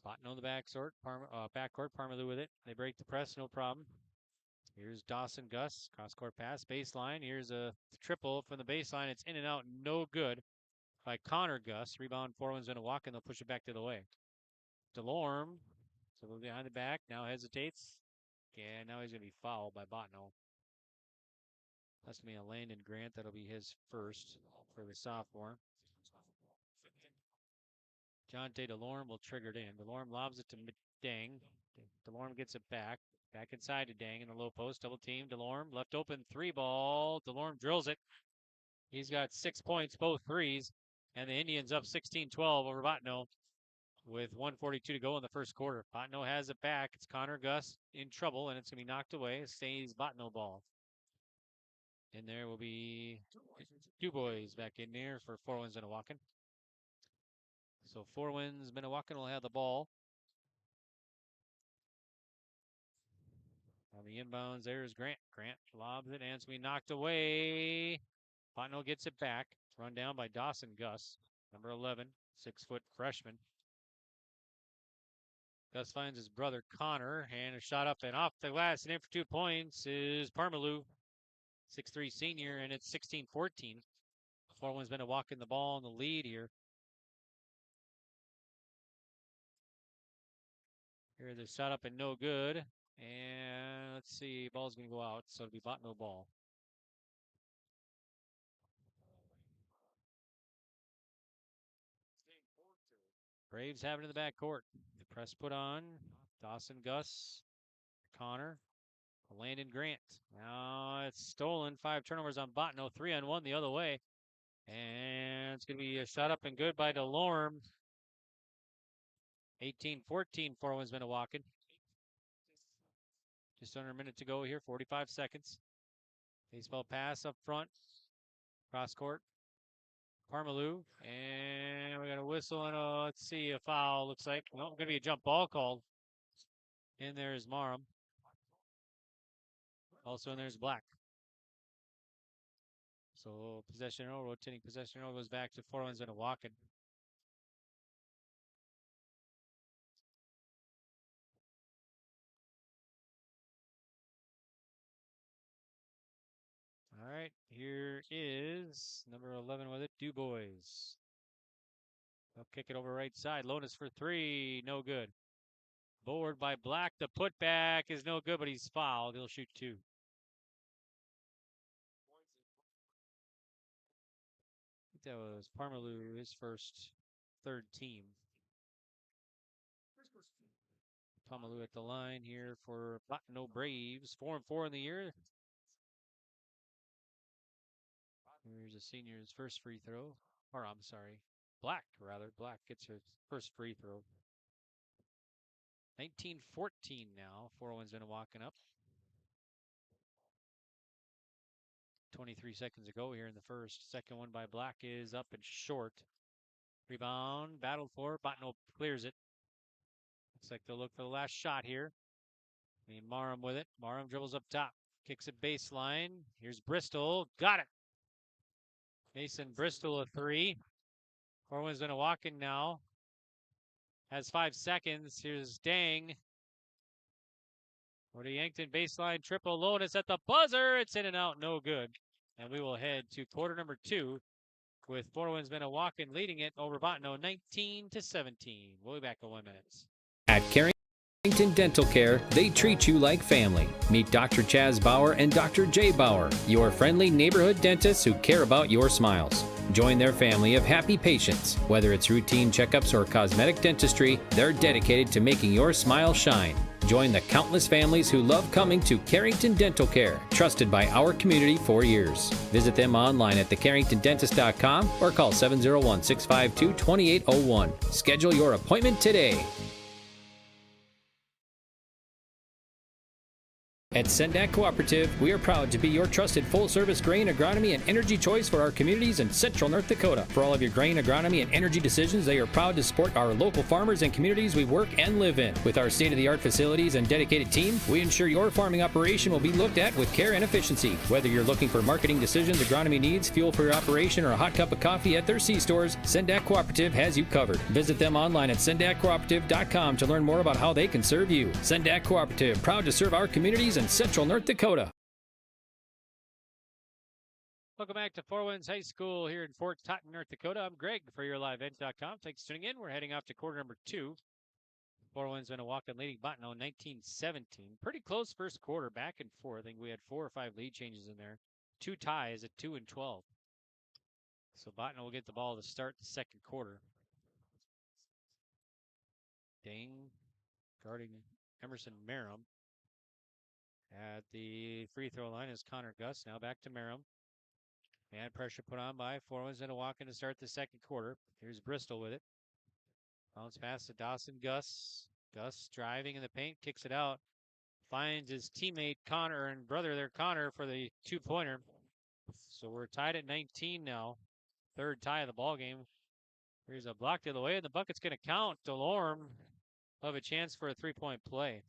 Bottineau on the backcourt, Parmalu with it. They break the press, no problem. Here's Dawson Gus, cross-court pass, baseline. Here's a triple from the baseline. It's in and out, no good by Connor Gus. Rebound, 4 Winds-Minnewaukan. They'll push it back to the way. DeLorme, so behind the back, now hesitates. Yeah, now he's going to be fouled by Bottineau. That's going to be a Landon Grant. That'll be his first for the sophomore. Jonte DeLorme will trigger it in. DeLorme lobs it to Dang. DeLorme gets it back. Back inside to Dang in the low post. Double team. DeLorme left open 3 ball. DeLorme drills it. He's got 6 points, both threes. And the Indians up 16-12 over Bottineau with 1:42 to go in the first quarter. Bottineau has it back. It's Connor Gus in trouble, and it's going to be knocked away. It stays Bottineau ball. And there will be 2 boys back in there for 4 Winds-Minnewaukan. So 4 Winds-Minnewaukan will have the ball. On the inbounds, there's Grant. Grant lobs it, and it's going to be knocked away. Bottineau gets it back. Run down by Dawson Gus, number 11, 6-foot freshman. Gus finds his brother Connor, and a shot up and off the glass, and in for 2 points is Parmalu, 6'3" senior, and it's 16-14. Forward's been walking the ball in the lead here. Here the shot up and no good. And let's see, ball's going to go out, so it'll be Bottineau ball. Braves have it in the backcourt. The press put on. Dawson, Gus, Connor, Landon Grant. Now it's stolen. 5 turnovers on Bottineau. 3-on-1 the other way. And it's going to be a shot up and good by DeLorme. 18-14 for Winds-Minnewaukan. Just under a minute to go here. 45 seconds. Baseball pass up front. Cross court. Parmalu. And we got a whistle and let's see, a foul looks like. Well, going to be a jump ball called. In there is Marum. Also in there's Black. So possession arrow, rotating possession arrow goes back to Winds-Minnewaukan. All right, here is number 11 with it, DuBois. They'll kick it over right side. Lonis for 3, no good. Board by Black. The putback is no good, but he's fouled. He'll shoot 2. I think that was Parmalu, his third team. Parmalu at the line here for Bottineau Braves. 4-4 in the year. Here's a senior's first free throw. Or, I'm sorry, Black, rather. Black gets her first free throw. 19-14 now. Winds-Minnewaukan up. 23 seconds ago here in the first. Second one by Black is up and short. Rebound, battled for. Bottineau clears it. Looks like they'll look for the last shot here. Marum with it. Marum dribbles up top. Kicks it baseline. Here's Bristol. Got it. Mason Bristol a 3. Winds-Minnewaukan now. Has 5 seconds. Here's Dang. Woody Yankton baseline triple. Lonis at the buzzer. It's in and out. No good. And we will head to quarter number 2 with Winds-Minnewaukan leading it over Bottineau 19-17. We'll be back in 1 minute. At Carrington Dental Care, they treat you like family. Meet Dr. Chaz Bauer and Dr. Jay Bauer, your friendly neighborhood dentists who care about your smiles. Join their family of happy patients. Whether it's routine checkups or cosmetic dentistry, they're dedicated to making your smile shine. Join the countless families who love coming to Carrington Dental Care, trusted by our community for years. Visit them online at thecarringtondentist.com or call 701-652-2801. Schedule your appointment today. At Sendak Cooperative, we are proud to be your trusted full-service grain, agronomy, and energy choice for our communities in central North Dakota. For all of your grain, agronomy, and energy decisions, they are proud to support our local farmers and communities we work and live in. With our state-of-the-art facilities and dedicated team, we ensure your farming operation will be looked at with care and efficiency. Whether you're looking for marketing decisions, agronomy needs, fuel for your operation, or a hot cup of coffee at their C-stores, Sendak Cooperative has you covered. Visit them online at sendakcooperative.com to learn more about how they can serve you. Sendak Cooperative, proud to serve our communities in central North Dakota. Welcome back to Four Winds High School here in Fort Totten, North Dakota. I'm Greg for YourLiveEvent.com. Thanks for tuning in. We're heading off to quarter number 2. Four Winds-Minnewaukan leading Bottineau 19-17. Pretty close first quarter, back and forth. I think we had 4 or 5 lead changes in there. 2 ties at 2 and 12. So Bottineau will get the ball to start the second quarter. Dang, guarding Emerson Marum. At the free throw line is Connor Gus. Now back to Marum. And pressure put on by Four Winds-Minnewaukan to start the second quarter. Here's Bristol with it. Bounce pass to Dawson Gus. Gus driving in the paint, kicks it out. Finds his teammate Connor and brother there, Connor, for the 2-pointer. So we're tied at 19 now. Third tie of the ball game. Here's a block the other way, and the bucket's going to count. DeLorme will have a chance for a 3-point play.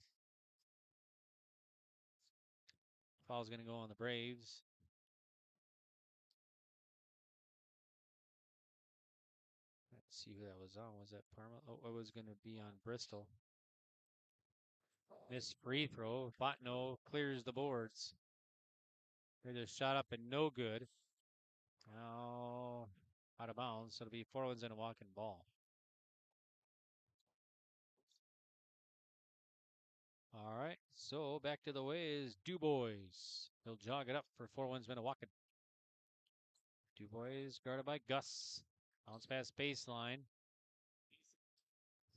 Foul's going to go on the Braves. Let's see who that was on. Was that Parma? Oh, it was going to be on Bristol. Missed free throw. Bottineau clears the boards. There's a shot up and no good. Now out of bounds. So it'll be 4 Winds-Minnewaukan ball. All right. So back to the way is DuBois. He'll jog it up for 4 Winds-Minnewaukan. DuBois guarded by Gus. Bounce pass baseline.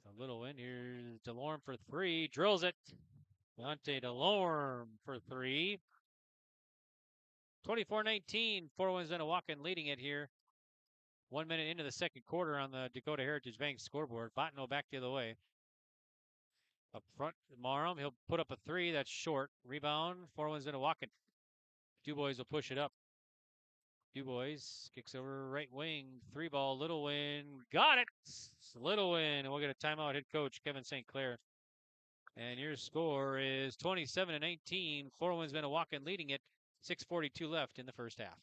A little win. Here's Delorme for three. Drills it. Dante Delorme for three. 24-19. 4 Winds-Minnewaukan leading it here. 1 minute into the second quarter on the Dakota Heritage Bank scoreboard. Bottineau back the other way. Up front, Marum. He'll put up a three. That's short. Rebound. 4 Winds-Minnewaukan. DuBois will push it up. DuBois kicks over right wing. Three ball. Little win. Got it. Little win. And we'll get a timeout. Head coach Kevin St. Clair. And your score is 27-19. 4 Winds-Minnewaukan leading it. 6:42 left in the first half.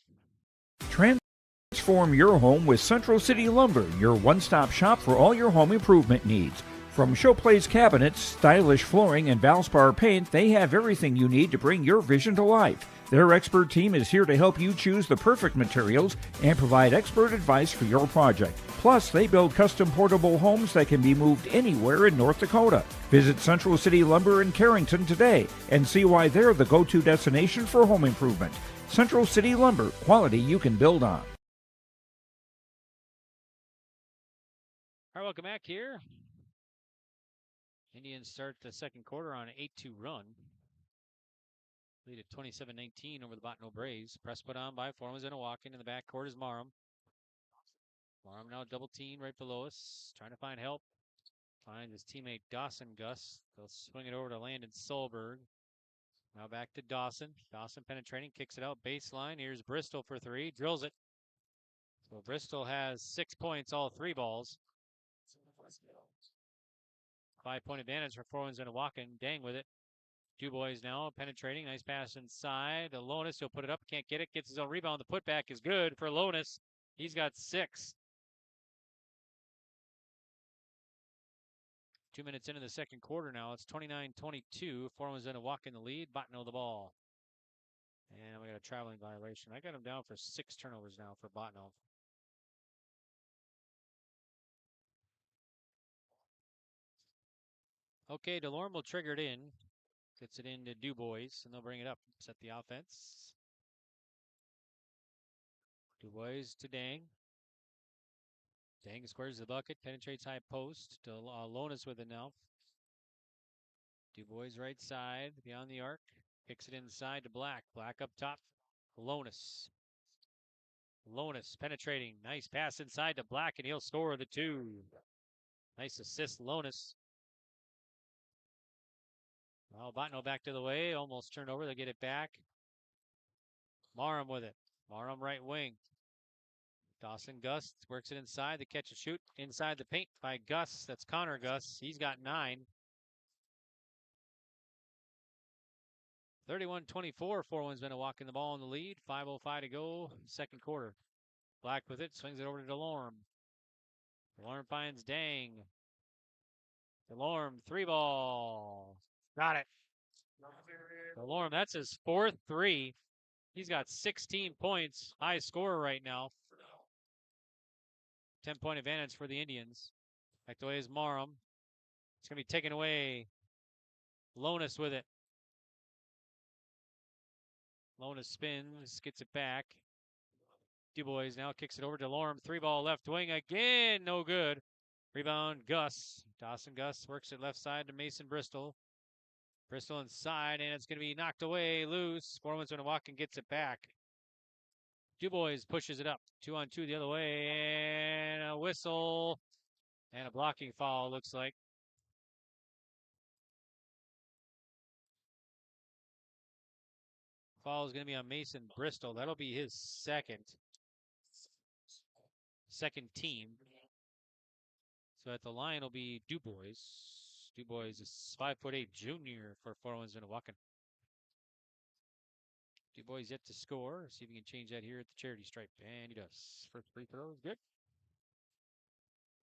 Transform your home with Central City Lumber, your one-stop shop for all your home improvement needs. From showplace cabinets, stylish flooring, and Valspar paint, they have everything you need to bring your vision to life. Their expert team is here to help you choose the perfect materials and provide expert advice for your project. Plus, they build custom portable homes that can be moved anywhere in North Dakota. Visit Central City Lumber in Carrington today and see why they're the go-to destination for home improvement. Central City Lumber, quality you can build on. All right, welcome back here. Indians start the second quarter on an 8-2 run. Lead at 27-19 over the Bottineau Braves. Press put on by 4 Winds-Minnewaukan. In the backcourt is Marum. Marum now double teamed right below us. Trying to find help. Finds his teammate Dawson Gus. They'll swing it over to Landon Solberg. Now back to Dawson. Dawson penetrating, kicks it out baseline. Here's Bristol for three. Drills it. So Bristol has 6 points, all three balls. 5-point advantage for 4 Winds-Minnewaukan. Dang with it. DuBois now penetrating. Nice pass inside. Alonis, he'll put it up. Can't get it. Gets his own rebound. The putback is good for Alonis. He's got 6. 2 minutes into the second quarter now. It's 29-22. 4 Winds-Minnewaukan in the lead. Bottineau the ball. And we got a traveling violation. I got him down for 6 turnovers now for Bottineau. Okay, Delorme will trigger it in. Gets it into DuBois, and they'll bring it up. Set the offense. DuBois to Dang. Dang squares the bucket, penetrates high post. To Alonis with it now. DuBois right side, beyond the arc. Kicks it inside to Black. Black up top. Alonis. Alonis penetrating. Nice pass inside to Black, and he'll score the 2. Nice assist, Alonis. Well, Bottineau back to the way. Almost turned over. They get it back. Marum with it. Marum right wing. Dawson Gus works it inside. The catch and shoot inside the paint by Gus. That's Connor Gus. He's got 9. 31-24. 4 Winds-Minnewaukan the ball in the lead. 5:05 to go. Second quarter. Black with it. Swings it over to Delorme. Delorme finds Dang. Delorme, 3-ball. Got it. Delorme, that's his 4th 3. He's got 16 points. High scorer right now. 10-point advantage for the Indians. Back the way is Marum. It's going to be taken away. Alonis with it. Alonis spins, gets it back. DuBois now kicks it over to Delorme. 3-ball left wing again. No good. Rebound, Gus. Dawson Gus works it left side to Mason Bristol. Bristol inside, and it's going to be knocked away, loose. 4 Winds-Minnewaukan gets it back. DuBois pushes it up. 2-on-2 the other way, and a whistle. And a blocking foul, looks like. Foul is going to be on Mason Bristol. That'll be his second team. So at the line will be DuBois. DuBois is 5'8" junior for 4 Winds-Minnewaukan. DuBois yet to score. See if he can change that here at the charity stripe. And he does. First free throw is good.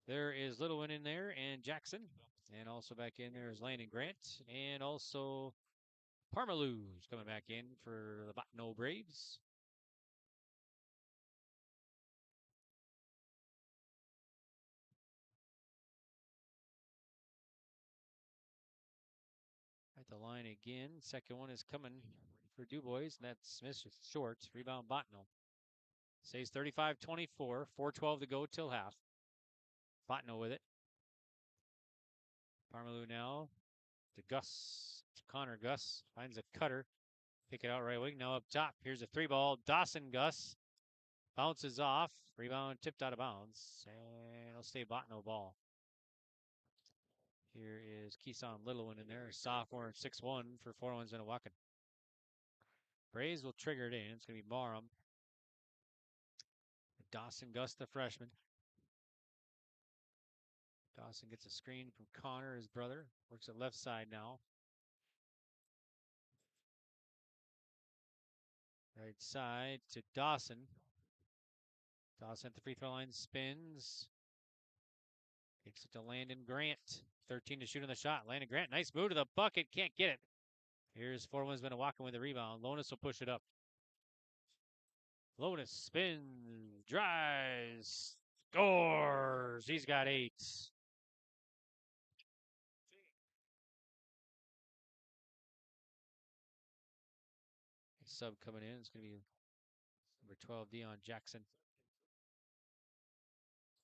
There is Littlewin in there and Jackson. And also back in there is Landon Grant. And also Parmalou's coming back in for the Bottineau Braves. At the line again. Second one is coming for DuBois. And that's Smith short. Rebound Bottineau. Stays 35-24. 4:12 to go till half. Bottineau with it. Parmalou now to Gus. To Connor. Gus finds a cutter. Pick it out right wing. Now up top. Here's a 3-ball. Dawson Gus. Bounces off. Rebound tipped out of bounds. And it'll stay Bottineau ball. Here is Keeson Littlewind in there. Sophomore 6'1" for Winds-Minnewaukan. Braves will trigger it in. It's going to be Barham. Dawson Gus, the freshman. Dawson gets a screen from Connor, his brother. Works at left side now. Right side to Dawson. Dawson at the free throw line spins. Kicks it to Landon Grant. 13 to shoot on the shot. Landon Grant, nice move to the bucket. Can't get it. Here's Winds-Minnewaukan with the rebound. Lonis will push it up. Lonis spins, drives, scores. He's got 8. Sub coming in. It's going to be number 12, Deion Jackson.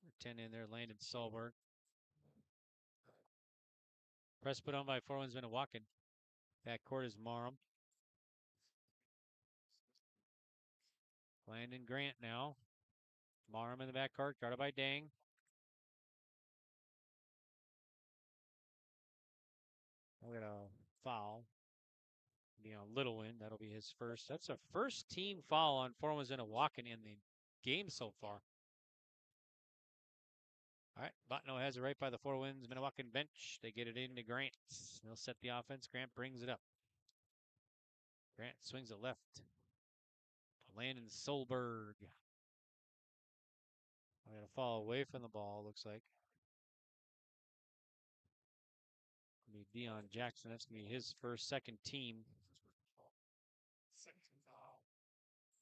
Number 10 in there, Landon Solberg. Press put on by Winds-Minnewaukan. Back court is Marham. Landon Grant now. Marham in the back court, guarded by Dang. We got a foul. Be on Littlewind. That'll be his first. That's a first team foul on Winds-Minnewaukan in the game so far. All right, Bottineau has it right by the Winds-Minnewaukan bench. They get it into Grant. They'll set the offense. Grant brings it up. Grant swings it left. Landon Solberg. I got to fall away from the ball, looks like. Gonna be Deion Jackson. That's going to be his second team.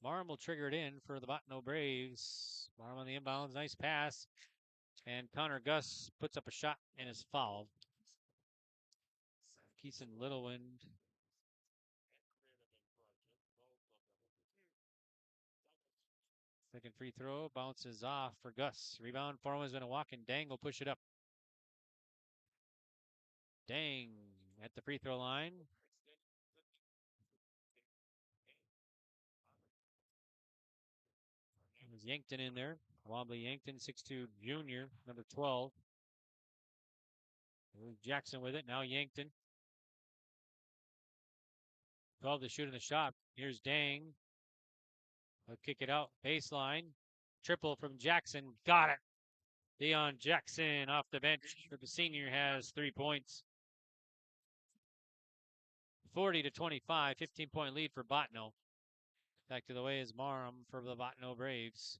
Marham will trigger it in for the Bottineau Braves. Marham on the inbounds. Nice pass. And Connor Gus puts up a shot and is fouled. Keeson Littlewind. Second free throw. Bounces off for Gus. Rebound. Winds-Minnewaukan. Dang will push it up. Dang at the free throw line. There's Yankton in there. Wobbly Yankton, 6'2" junior, number 12. Jackson with it. Now Yankton. 12 to shoot in the shot. Here's Dang. He'll kick it out. Baseline. Triple from Jackson. Got it. Deion Jackson off the bench for the senior has 3 points. 40-25, 15-point lead for Bottineau. Back to the way is Marham for the Bottineau Braves.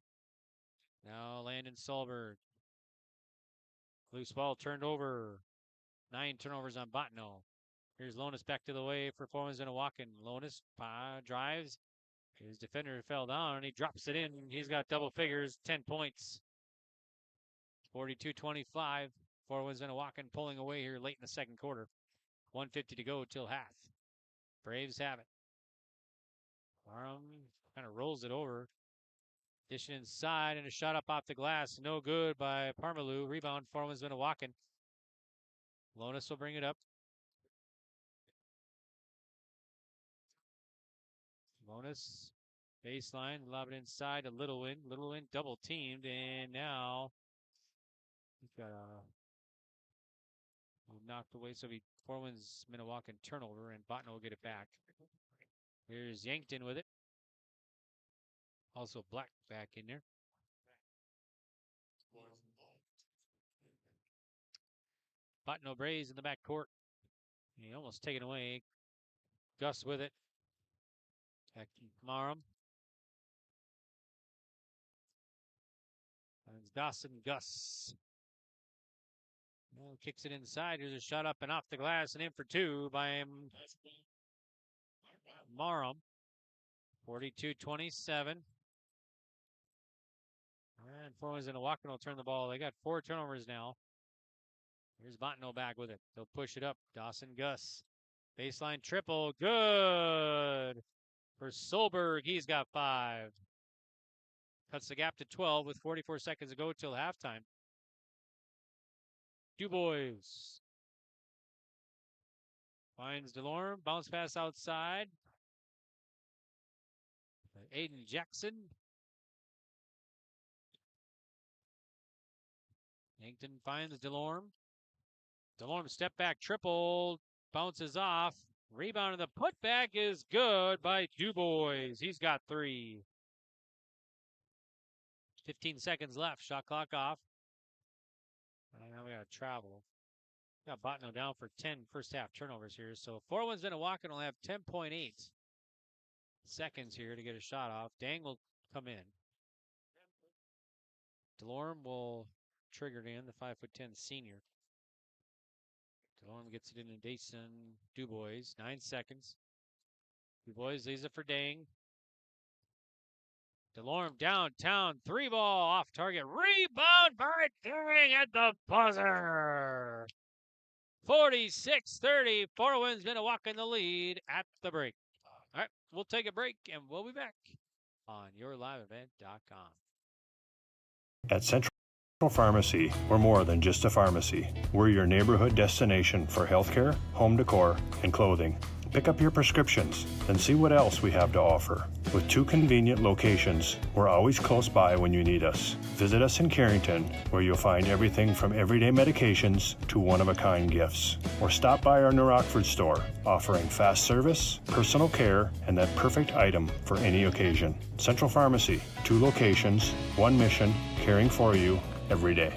Now Landon Solberg. Loose ball turned over. 9 turnovers on Bottineau. Here's Lonis back to the way for Winds-Minnewaukan. Lonis drives. His defender fell down and he drops it in. He's got double figures, 10 points. 42-25. Winds-Minnewaukan pulling away here late in the second quarter. 1:50 to go till half. Braves have it. Marham kind of rolls it over. Dish inside and a shot up off the glass. No good by Parmalou. Rebound for Winds-Minnewaukan. Lonis will bring it up. Lonis, baseline, lob it inside to Littlewind. Littlewind double teamed, and now he's got knocked away. So he Winds-Minnewaukan turnover, and Bottineau will get it back. Here's Yankton with it. Also Black back in there. Bottineau Braves in the back court. He almost taken away. Gus with it. Back to Marham. And it's Dawson Gus. Well, kicks it inside. Here's a shot up and off the glass and in for two by Marham. 42-27. And Winds-Minnewaukan will turn the ball. They got 4 turnovers now. Here's Bottineau back with it. They'll push it up. Dawson Gus. Baseline triple. Good. For Solberg, he's got 5. Cuts the gap to 12 with 44 seconds to go till halftime. Dubois. Finds DeLorme. Bounce pass outside. Aiden Jackson. Yankton finds DeLorme. DeLorme step back triple. Bounces off. Rebound and the putback is good by Dubois. He's got 3. 15 seconds left. Shot clock off. And now we got to travel. Got Bottineau down for 10 first half turnovers here. So for Winds-Minnewaukan will have 10.8 seconds here to get a shot off. Dang will come in. DeLorme will trigger it in, the 5'10" senior. DeLorme gets it into Dason Dubois. 9 seconds. Dubois leaves it for Dang. DeLorme downtown. 3-ball off target. Rebound by Dang at the buzzer. 46-30 for Winds-Minnewaukan in the lead at the break. All right, we'll take a break and we'll be back on yourliveevent.com. At Central Pharmacy, we're more than just a pharmacy. We're your neighborhood destination for healthcare, home decor, and clothing. Pick up your prescriptions and see what else we have to offer. With 2 convenient locations, we're always close by when you need us. Visit us in Carrington, where you'll find everything from everyday medications to one-of-a-kind gifts. Or stop by our New Rockford store, offering fast service, personal care, and that perfect item for any occasion. Central Pharmacy, 2 locations, 1 mission, caring for you every day.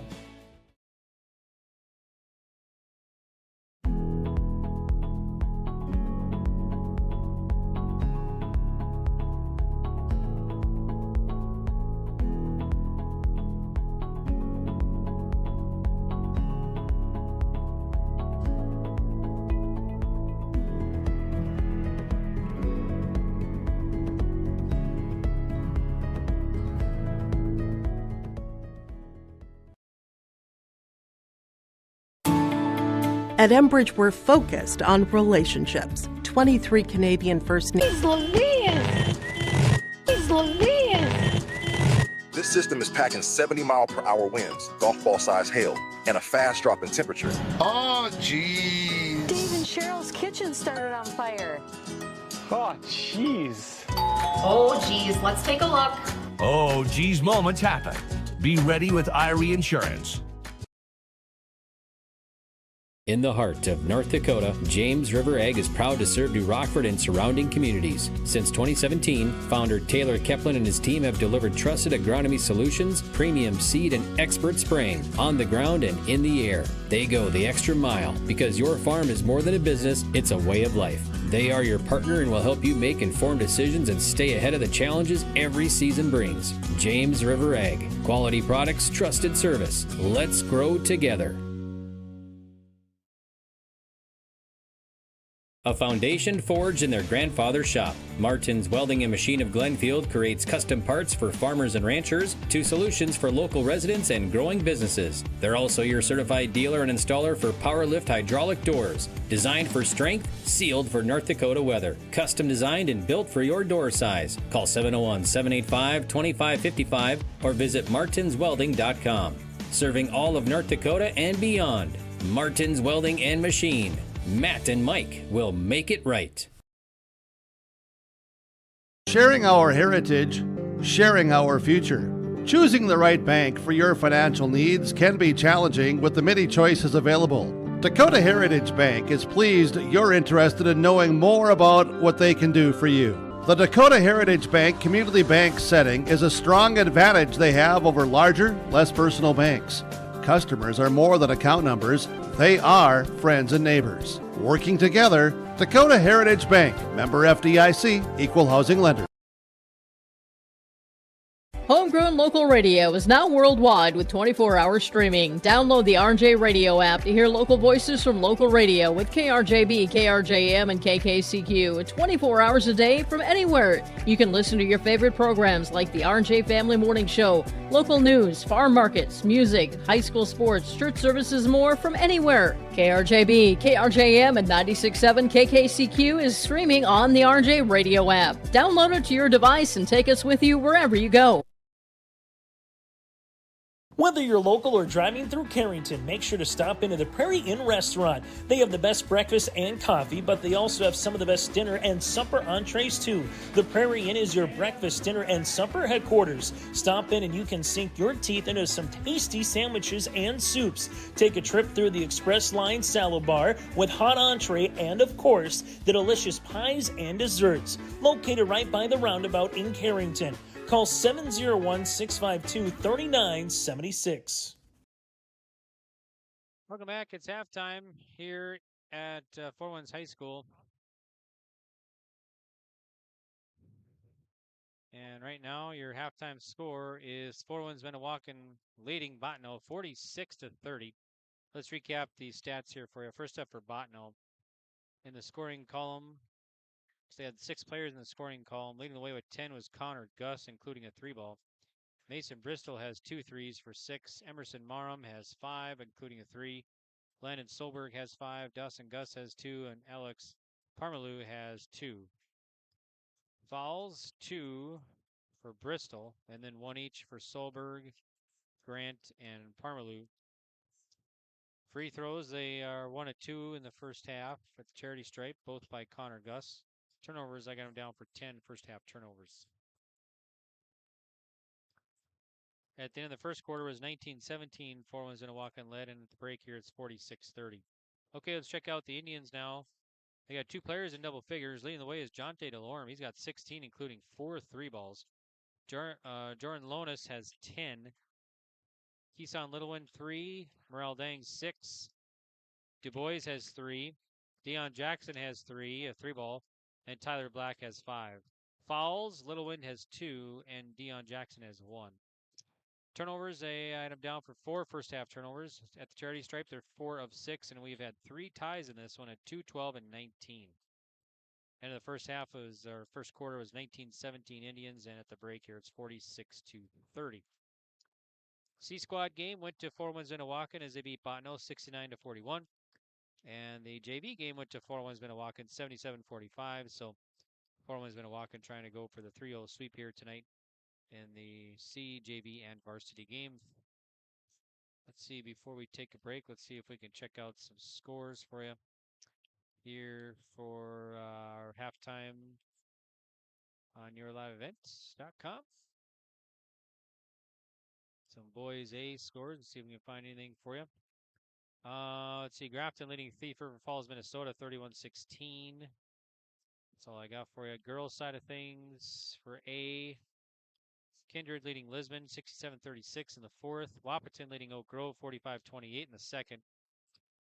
At Enbridge, we're focused on relationships. 23 Canadian First Nations. This system is packing 70-mile-per-hour winds, golf ball-sized hail, and a fast drop in temperature. Oh, jeez. Dave and Cheryl's kitchen started on fire. Oh, jeez. Oh, geez, let's take a look. Oh, geez, moments happen. Be ready with Irie Insurance. In the heart of North Dakota, James River Ag is proud to serve New Rockford and surrounding communities. Since 2017, founder Taylor Keplin and his team have delivered trusted agronomy solutions, premium seed, and expert spraying on the ground and in the air. They go the extra mile because your farm is more than a business, it's a way of life. They are your partner and will help you make informed decisions and stay ahead of the challenges every season brings. James River Ag. Quality products, trusted service. Let's grow together. A foundation forged in their grandfather's shop. Martin's Welding and Machine of Glenfield creates custom parts for farmers and ranchers to solutions for local residents and growing businesses. They're also your certified dealer and installer for PowerLift hydraulic doors. Designed for strength, sealed for North Dakota weather. Custom designed and built for your door size. Call 701-785-2555 or visit martinswelding.com. Serving all of North Dakota and beyond. Martin's Welding and Machine. Matt and Mike will make it right. Sharing our heritage, sharing our future. Choosing the right bank for your financial needs can be challenging with the many choices available. Dakota Heritage Bank is pleased you're interested in knowing more about what they can do for you. The Dakota Heritage Bank community bank setting is a strong advantage they have over larger, less personal banks. Customers are more than account numbers. They are friends and neighbors. Working together, Dakota Heritage Bank, member FDIC, equal housing lender. Homegrown local radio is now worldwide with 24-hour streaming. Download the RJ Radio app to hear local voices from local radio with KRJB, KRJM, and KKCQ 24 hours a day from anywhere. You can listen to your favorite programs like the RJ Family Morning Show, local news, farm markets, music, high school sports, church services, more from anywhere. KRJB, KRJM, and 96.7 KKCQ is streaming on the RJ Radio app. Download it to your device and take us with you wherever you go. Whether you're local or driving through Carrington, make sure to stop into the Prairie Inn restaurant. They have the best breakfast and coffee, but they also have some of the best dinner and supper entrees too. The Prairie Inn is your breakfast, dinner, and supper headquarters. Stop in and you can sink your teeth into some tasty sandwiches and soups. Take a trip through the Express Line Salad Bar with hot entree and, of course, the delicious pies and desserts. Located right by the roundabout in Carrington. Call 701-652-3976. Welcome back. It's halftime here at Fort Winds High School. And right now, your halftime score is Fort Winds-Minnewaukan leading Bottineau 46-30. Let's recap the stats here for you. First up for Bottineau. In the scoring column, they had 6 players in the scoring column. Leading the way with 10 was Connor Gus, including a 3-ball. Mason Bristol has 2 threes for 6. Emerson Marum has 5, including a 3. Landon Solberg has 5. Dawson Gus has 2. And Alex Parmalu has 2. Fouls, 2 for Bristol, and then 1 each for Solberg, Grant, and Parmalu. Free throws, they are 1 of 2 in the first half at the charity stripe, both by Connor Gus. Turnovers, I got them down for 10 first half turnovers. At the end of the first quarter was 19-17. Fort Winds-Minnewaukan led, and at the break here it's 46-30. Okay, let's check out the Indians now. They got 2 players in double figures. Leading the way is Jonte DeLorme. He's got 16, including 4 3-balls. Jordan Lonis has 10. Keeson Littlewin 3. Morel Dang 6. Du Bois has 3. Deion Jackson has 3, a 3-ball. And Tyler Black has 5. Fouls, Littlewin has 2, and Deion Jackson has 1. Turnovers, they had them down for 4 first half turnovers. At the charity stripe, they're 4 of 6, and we've had 3 ties in this one at 2, 12, and 19. And the first half was, or first quarter was 19-17 Indians, and at the break here, it's 46-30. C-Squad game went to Fort Winds-Minnewaukan as they beat Bottineau 69-41. And the JV game went to Fort Winds-Minnewaukan 77-45. So Fort Winds-Minnewaukan trying to go for the 3-0 sweep here tonight in the C, JV, and varsity game. Let's see, before we take a break, let's see if we can check out some scores for you here for our halftime on yourliveevents.com. Some boys A scores and see if we can find anything for you. Let's see, Grafton leading Thief River Falls, Minnesota, 31-16. That's all I got for you. Girls side of things for A. Kindred leading Lisbon, 67-36 in the 4th. Wahpeton leading Oak Grove, 45-28 in the 2nd.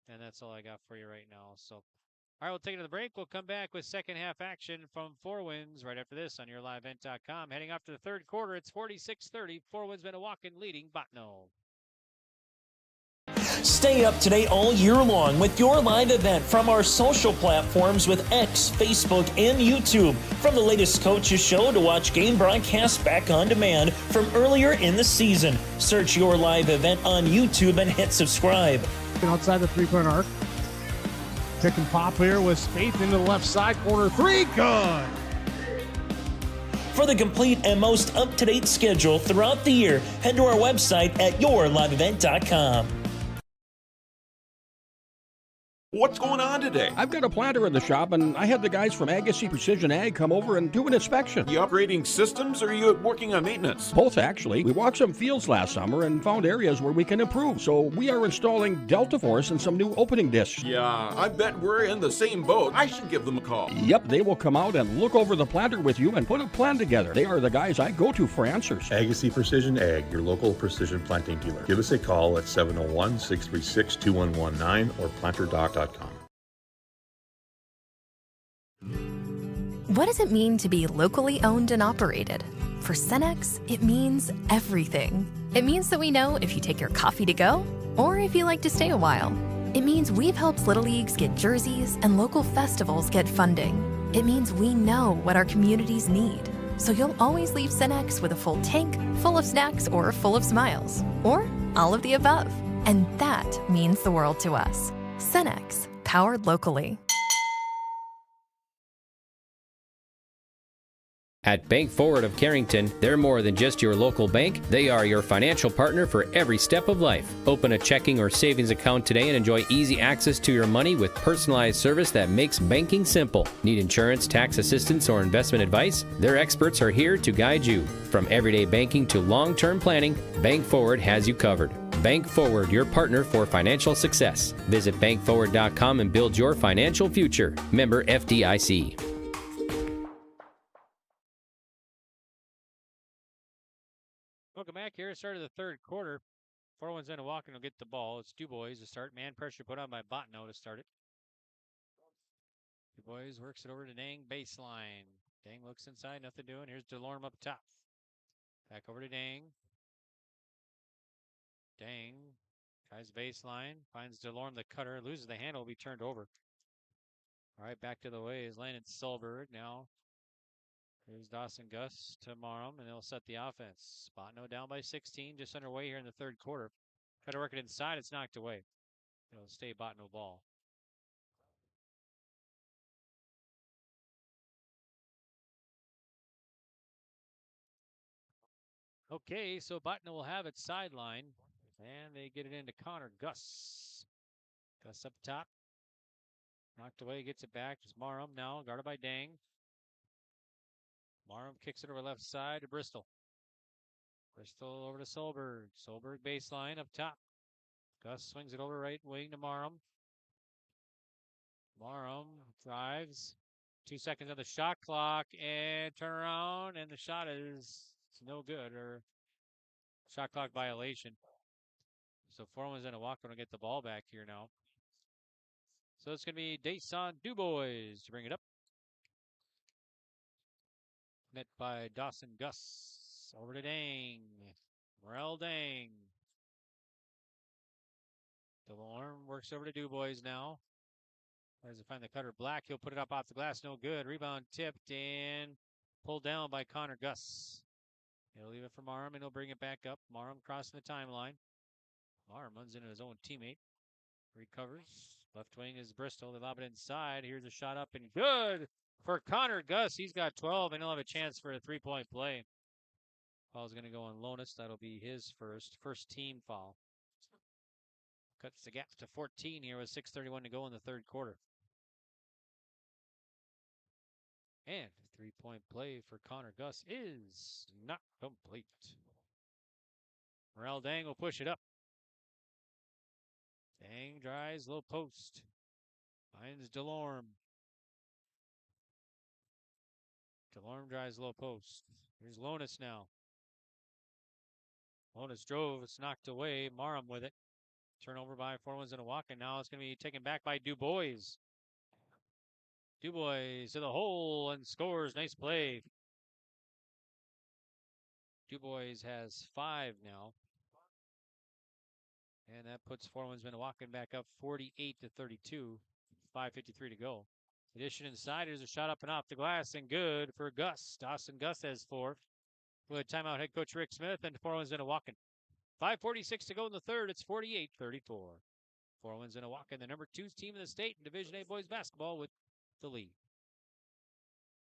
And that's all I got for you right now. So, all right, we'll take it to the break. We'll come back with second half action from Fort Winds right after this on yourliveevent.com. Heading off to the third quarter, it's 46-30. Fort Winds-Minnewaukan leading Bottineau. Stay up to date all year long with your live event from our social platforms with X, Facebook, and YouTube. From the latest coaches show to watch game broadcasts back on demand from earlier in the season. Search your live event on YouTube and hit subscribe. Outside the 3-point arc. Pick and pop here with Spaeth into the left side corner. 3, good! For the complete and most up-to-date schedule throughout the year, head to our website at yourliveevent.com. What's going on today? I've got a planter in the shop, and I had the guys from Agassi Precision Ag come over and do an inspection. You upgrading systems, or are you working on maintenance? Both, actually. We walked some fields last summer and found areas where we can improve. So we are installing Delta Force and some new opening discs. Yeah, I bet we're in the same boat. I should give them a call. Yep, they will come out and look over the planter with you and put a plan together. They are the guys I go to for answers. Agassi Precision Ag, your local precision planting dealer. Give us a call at 701-636-2119 or planterdoc.com. What does it mean to be locally owned and operated? For Cenex, it means everything. It means that we know if you take your coffee to go or if you like to stay a while. It means we've helped Little Leagues get jerseys and local festivals get funding. It means we know what our communities need. So you'll always leave Cenex with a full tank, full of snacks, or full of smiles. Or all of the above. And that means the world to us. Cenex, powered locally. At Bank Forward of Carrington, they're more than just your local bank. They are your financial partner for every step of life. Open a checking or savings account today and enjoy easy access to your money with personalized service that makes banking simple. Need insurance, tax assistance, or investment advice? Their experts are here to guide you. From everyday banking to long-term planning, Bank Forward has you covered. Bank Forward, your partner for financial success. Visit bankforward.com and build your financial future. Member FDIC. Welcome back here. Start of the third quarter. Winds-Minnewaukan will get the ball. It's Dubois to start. Man pressure put on by Bottineau to start it. Dubois works it over to Dang baseline. Dang looks inside, nothing doing. Here's DeLorme up top. Back over to Dang. Dang tries baseline. Finds DeLorme the cutter. Loses the handle. Will be turned over. All right, back to the ways. Landon Solberg now. Here's Dawson Gus to Marum, and they'll set the offense. Bottineau down by 16, just underway here in the third quarter. Try to work it inside, it's knocked away. It'll stay Bottineau ball. Okay, so Bottineau will have it sideline, and they get it into Connor Gus. Gus up top. Knocked away, gets it back. It's Marum now, guarded by Dang. Marum kicks it over left side to Bristol. Bristol over to Solberg. Solberg baseline up top. Gus swings it over right wing to Marum. Marum drives. 2 seconds on the shot clock and turn around, and the shot is no good, or shot clock violation. So Winds-Minnewaukan will get the ball back here now. So it's going to be Dason Dubois to bring it up. Net by Dawson Gus. Over to Dang. Morel Dang. DeLorme works over to Dubois now. Tries to find the cutter. Black. He'll put it up off the glass. No good. Rebound tipped and pulled down by Connor Gus. He'll leave it for Marum and he'll bring it back up. Marum crossing the timeline. Marum runs into his own teammate. Recovers. Left wing is Bristol. They lob it inside. Here's a shot up and good for Connor Gus. He's got 12 and he'll have a chance for a three-point play. Foul's going to go on Lonis. That'll be his first team foul. Cuts the gap to 14 here with 6:31 to go in the third quarter. And three-point play for Connor Gus is not complete. Morel Dang will push it up. Dang drives, low post. Finds DeLorme. DeLorme drives low post. Here's Lonis now. Lonis drove, it's knocked away. Marum with it. Turnover by Winds-Minnewaukan. Now it's going to be taken back by Dubois. Dubois to the hole and scores. Nice play. Dubois has 5 now. And that puts Winds-Minnewaukan back up 48-32. 5:53 to go. Addition inside. Here's a shot up and off the glass and good for Gus. Dawson Gus has 4. With timeout head coach Rick Smith and Winds-Minnewaukan. 5:46 to go in the third. It's 48-34. Winds-Minnewaukan, the number 2 team in the state in Division A boys basketball with the lead.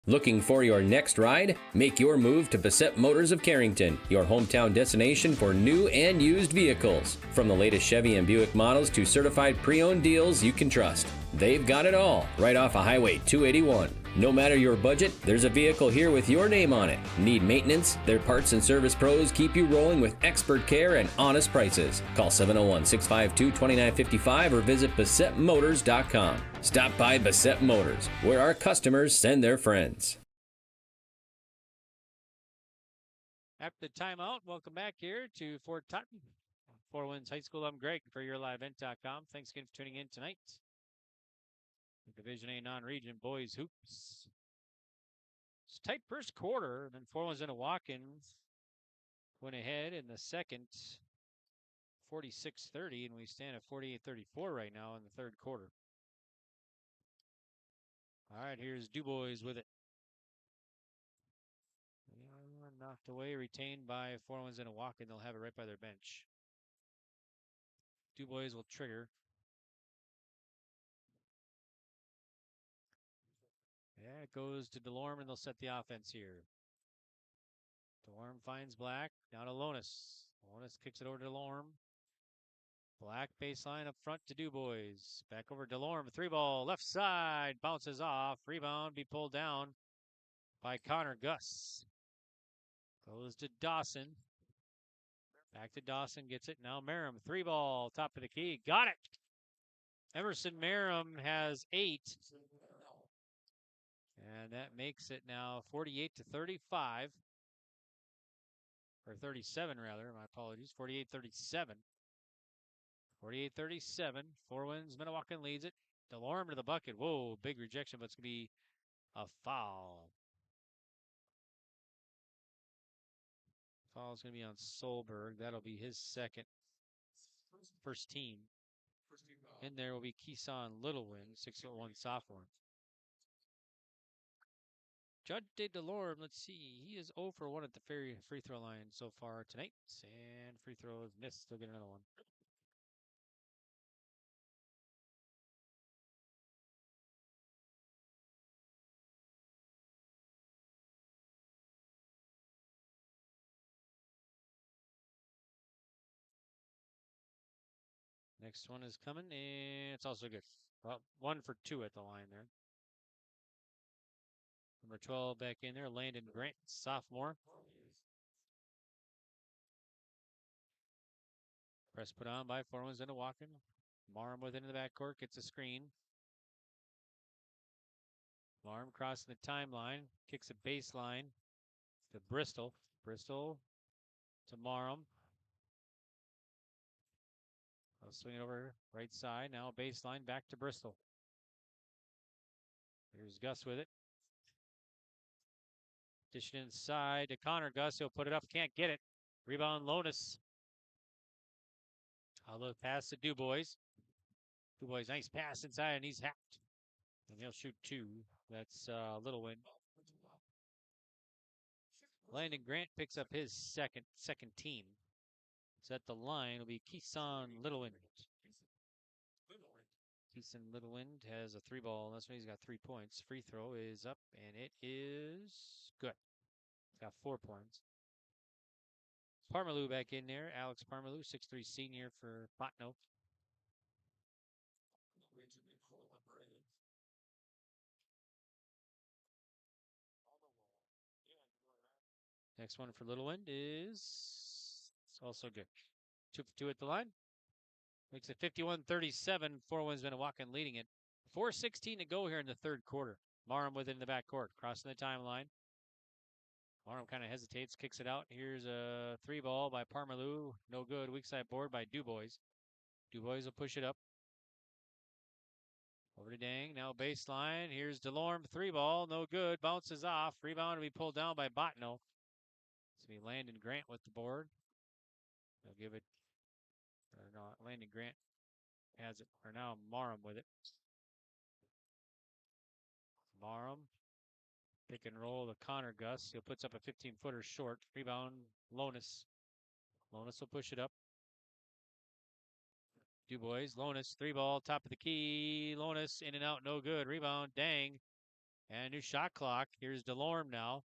Looking for your next ride? Make your move to Bassett Motors of Carrington, your hometown destination for new and used vehicles. From the latest Chevy and Buick models to certified pre-owned deals you can trust. They've got it all, right off of Highway 281. No matter your budget, there's a vehicle here with your name on it. Need maintenance? Their parts and service pros keep you rolling with expert care and honest prices. Call 701-652-2955 or visit BassettMotors.com. Stop by Bassett Motors, where our customers send their friends. After the timeout, welcome back here to Fort Totten. Four Winds High School, I'm Greg for YourLiveEvent.com. Thanks again for tuning in tonight. Division A non-region boys hoops. It's a tight first quarter, and then Winds-Minnewaukan went ahead in the second, 46-30, and we stand at 48-34 right now in the third quarter. All right, here's DuBois with it. Knocked away, retained by Winds-Minnewaukan. They'll have it right by their bench. DuBois will trigger. Yeah, it goes to Delorme, and they'll set the offense here. Delorme finds Black. Now to Lonis. Lonis kicks it over to Delorme. Black baseline up front to DuBois. Back over Delorme. 3-ball, left side. Bounces off. Rebound, be pulled down by Connor Gus. Goes to Dawson. Back to Dawson. Gets it. Now Merrim. 3-ball, top of the key. Got it. Emerson Merrim has 8. And that makes it now 48-35. Or 37, rather. My apologies. 48-37. 48-37. Winds-Minnewaukan leads it. Delorme to the bucket. Whoa, big rejection, but it's going to be a foul. Foul is going to be on Solberg. That'll be his second. First team. In there will be Keeson Littlewind, 6'1" sophomore. Judge De Delorme, let's see. He is 0 for 1 at the free throw line so far tonight. And free throw is missed. He'll get another one. Next one is coming, and it's also good. Well, 1 for 2 at the line there. Number 12 back in there, Landon Grant, sophomore. Press put on by Winds-Minnewaukan. Marm within the backcourt, gets a screen. Marm crossing the timeline, kicks a baseline to Bristol. Bristol to Marm. I'll swing it over right side. Now baseline back to Bristol. Here's Gus with it. Dish it inside to Connor Gus. He'll put it up. Can't get it. Rebound Lonis. I'll look pass to DuBois. DuBois, nice pass inside, and he's hacked. And he'll shoot 2. That's Littlewind. Landon Grant picks up his second team. So at the line will be Keeson Littlewind. Keeson Littlewind has a 3-ball. That's why he's got 3 points. Free throw is up, and it is good. He's got 4 points. Parmalu back in there. Alex Parmalu, 6'3" senior for Bottineau. Next one for Littlewind is also good. 2 for 2 at the line. Makes it 51-37. Winds-Minnewaukan leading it. 4:16 to go here in the third quarter. Marm within the backcourt, crossing the timeline. Marm kind of hesitates, kicks it out. Here's a 3-ball by Parmalu. No good. Weak side board by DuBois. DuBois will push it up. Over to Dang. Now baseline. Here's Delorme. 3-ball. No good. Bounces off. Rebound to be pulled down by Bottineau. It's going to be Landon Grant with the board. They'll give it. Or not. Landon Grant has it. Or now Marm with it. Marm. Pick and roll to Connor Gus. He'll puts up a 15-footer short. Rebound, Lonis. Lonis will push it up. DuBois, Lonis, 3-ball, top of the key. Lonis in and out, no good. Rebound, Dang. And new shot clock. Here's Delorme now.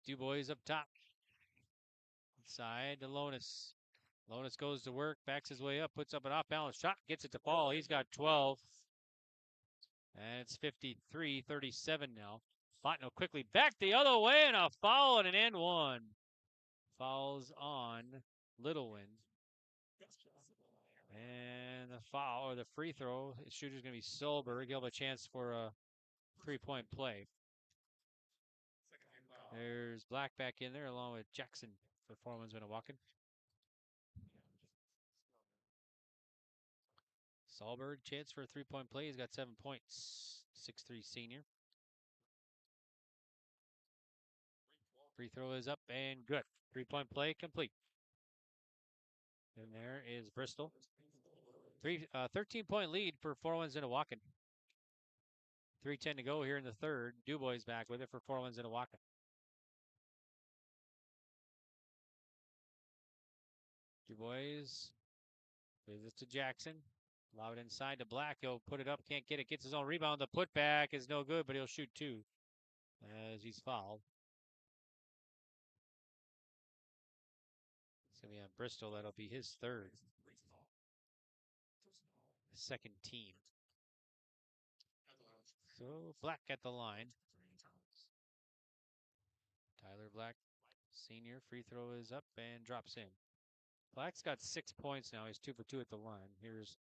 DuBois up top. Inside to Lonis. Lonis goes to work, backs his way up, puts up an off-balance shot, gets it to fall. He's got 12. And it's 53-37 now. Bottineau quickly back the other way, and a foul and an and one. Fouls on Littlewind. And the foul, or the free throw, the shooter's going to be Solberg. He'll have a chance for a 3-point play. There's Black back in there along with Jackson for Winds-Minnewaukan. Solberg, chance for a 3-point play. He's got 7 points. 6'3" senior. Free throw is up and good. 3-point play complete. And there is Bristol. 13-point lead for Winds-Minnewaukan. 3:10 to go here in the third. Dubois back with it for Winds-Minnewaukan. Dubois visits to Jackson. Allow it inside to Black. He'll put it up, can't get it, gets his own rebound. The putback is no good, but he'll shoot two as he's fouled. It's going to be on Bristol. That'll be his third. Second team. So Black at the line. Tyler Black, senior. Free throw is up and drops in. Black's got 6 points now. He's 2 for 2 at the line. Here's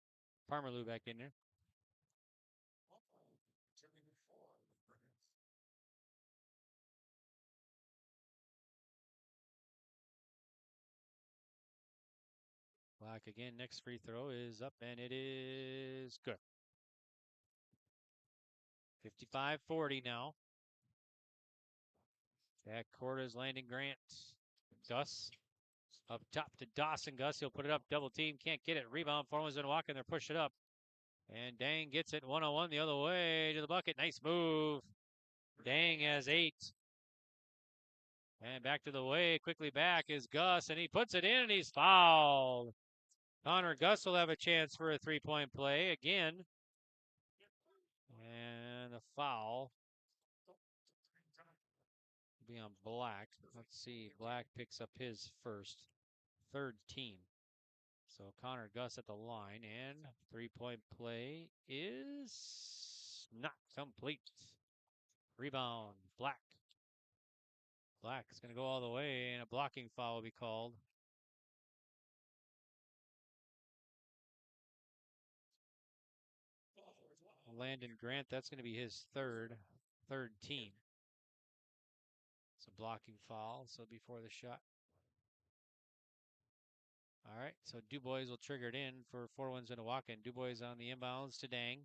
Parmerloo back in there. Black again. Next free throw is up, and it is good. 55-40 now. Backcourt is Landon Grant. Gus up top to Dawson. Gus, he'll put it up. Double team. Can't get it. Rebound. Winds-Minnewaukan. They're push it up. And Dang gets it 1-on-1 the other way to the bucket. Nice move. Dang has 8. And back to the way. Quickly back is Gus. And he puts it in and he's fouled. Connor Gus will have a chance for a 3-point play again. And a foul. Be on Black. Let's see. Black picks up his first. Third team. So Connor Gus at the line, and 3-point play is not complete. Rebound, Black. Black is going to go all the way, and a blocking foul will be called. Landon Grant, that's going to be his third team. It's a blocking foul, so before the shot. All right, so Dubois will trigger it in for Winds-Minnewaukan. Dubois on the inbounds to Dang.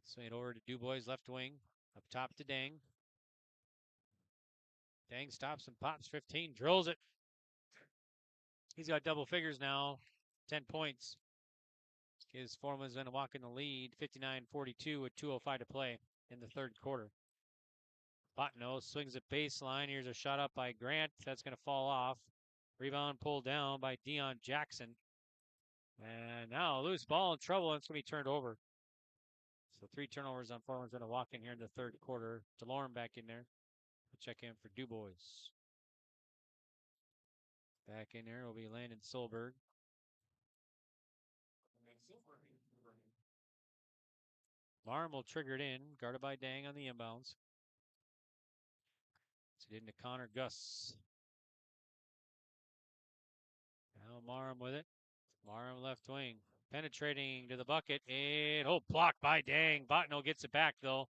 Swing it over to Dubois, left wing. Up top to Dang. Dang stops and pops 15, drills it. He's got double figures now, 10 points. Gives Winds-Minnewaukan the lead, 59-42 with 2:05 to play in the third quarter. Bottineau swings it baseline. Here's a shot up by Grant. That's going to fall off. Rebound pulled down by Deion Jackson. And now a loose ball in trouble, and it's going to be turned over. So 3 turnovers on Winds-Minnewaukan here in the third quarter. DeLorme back in there. We'll check in for Dubois. Back in there will be Landon Solberg. Marm will trigger it in, guarded by Dang on the inbounds. It's into Connor Gus. Now Marm with it. Marm left wing. Penetrating to the bucket. And, blocked by Dang. Bottineau gets it back, though.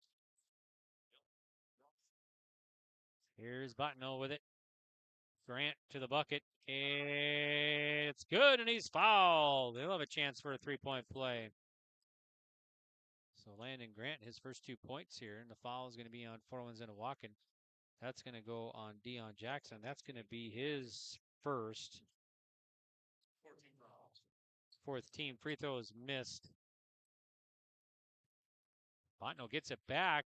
Here's Bottineau with it. Grant to the bucket. And it's good, and he's fouled. They'll have a chance for a 3-point play. So Landon Grant, his first 2 points here, and the foul is going to be on Winds-Minnewaukan. That's going to go on Deion Jackson. That's going to be his first. 4th team. Free throw is missed. Bottineau gets it back.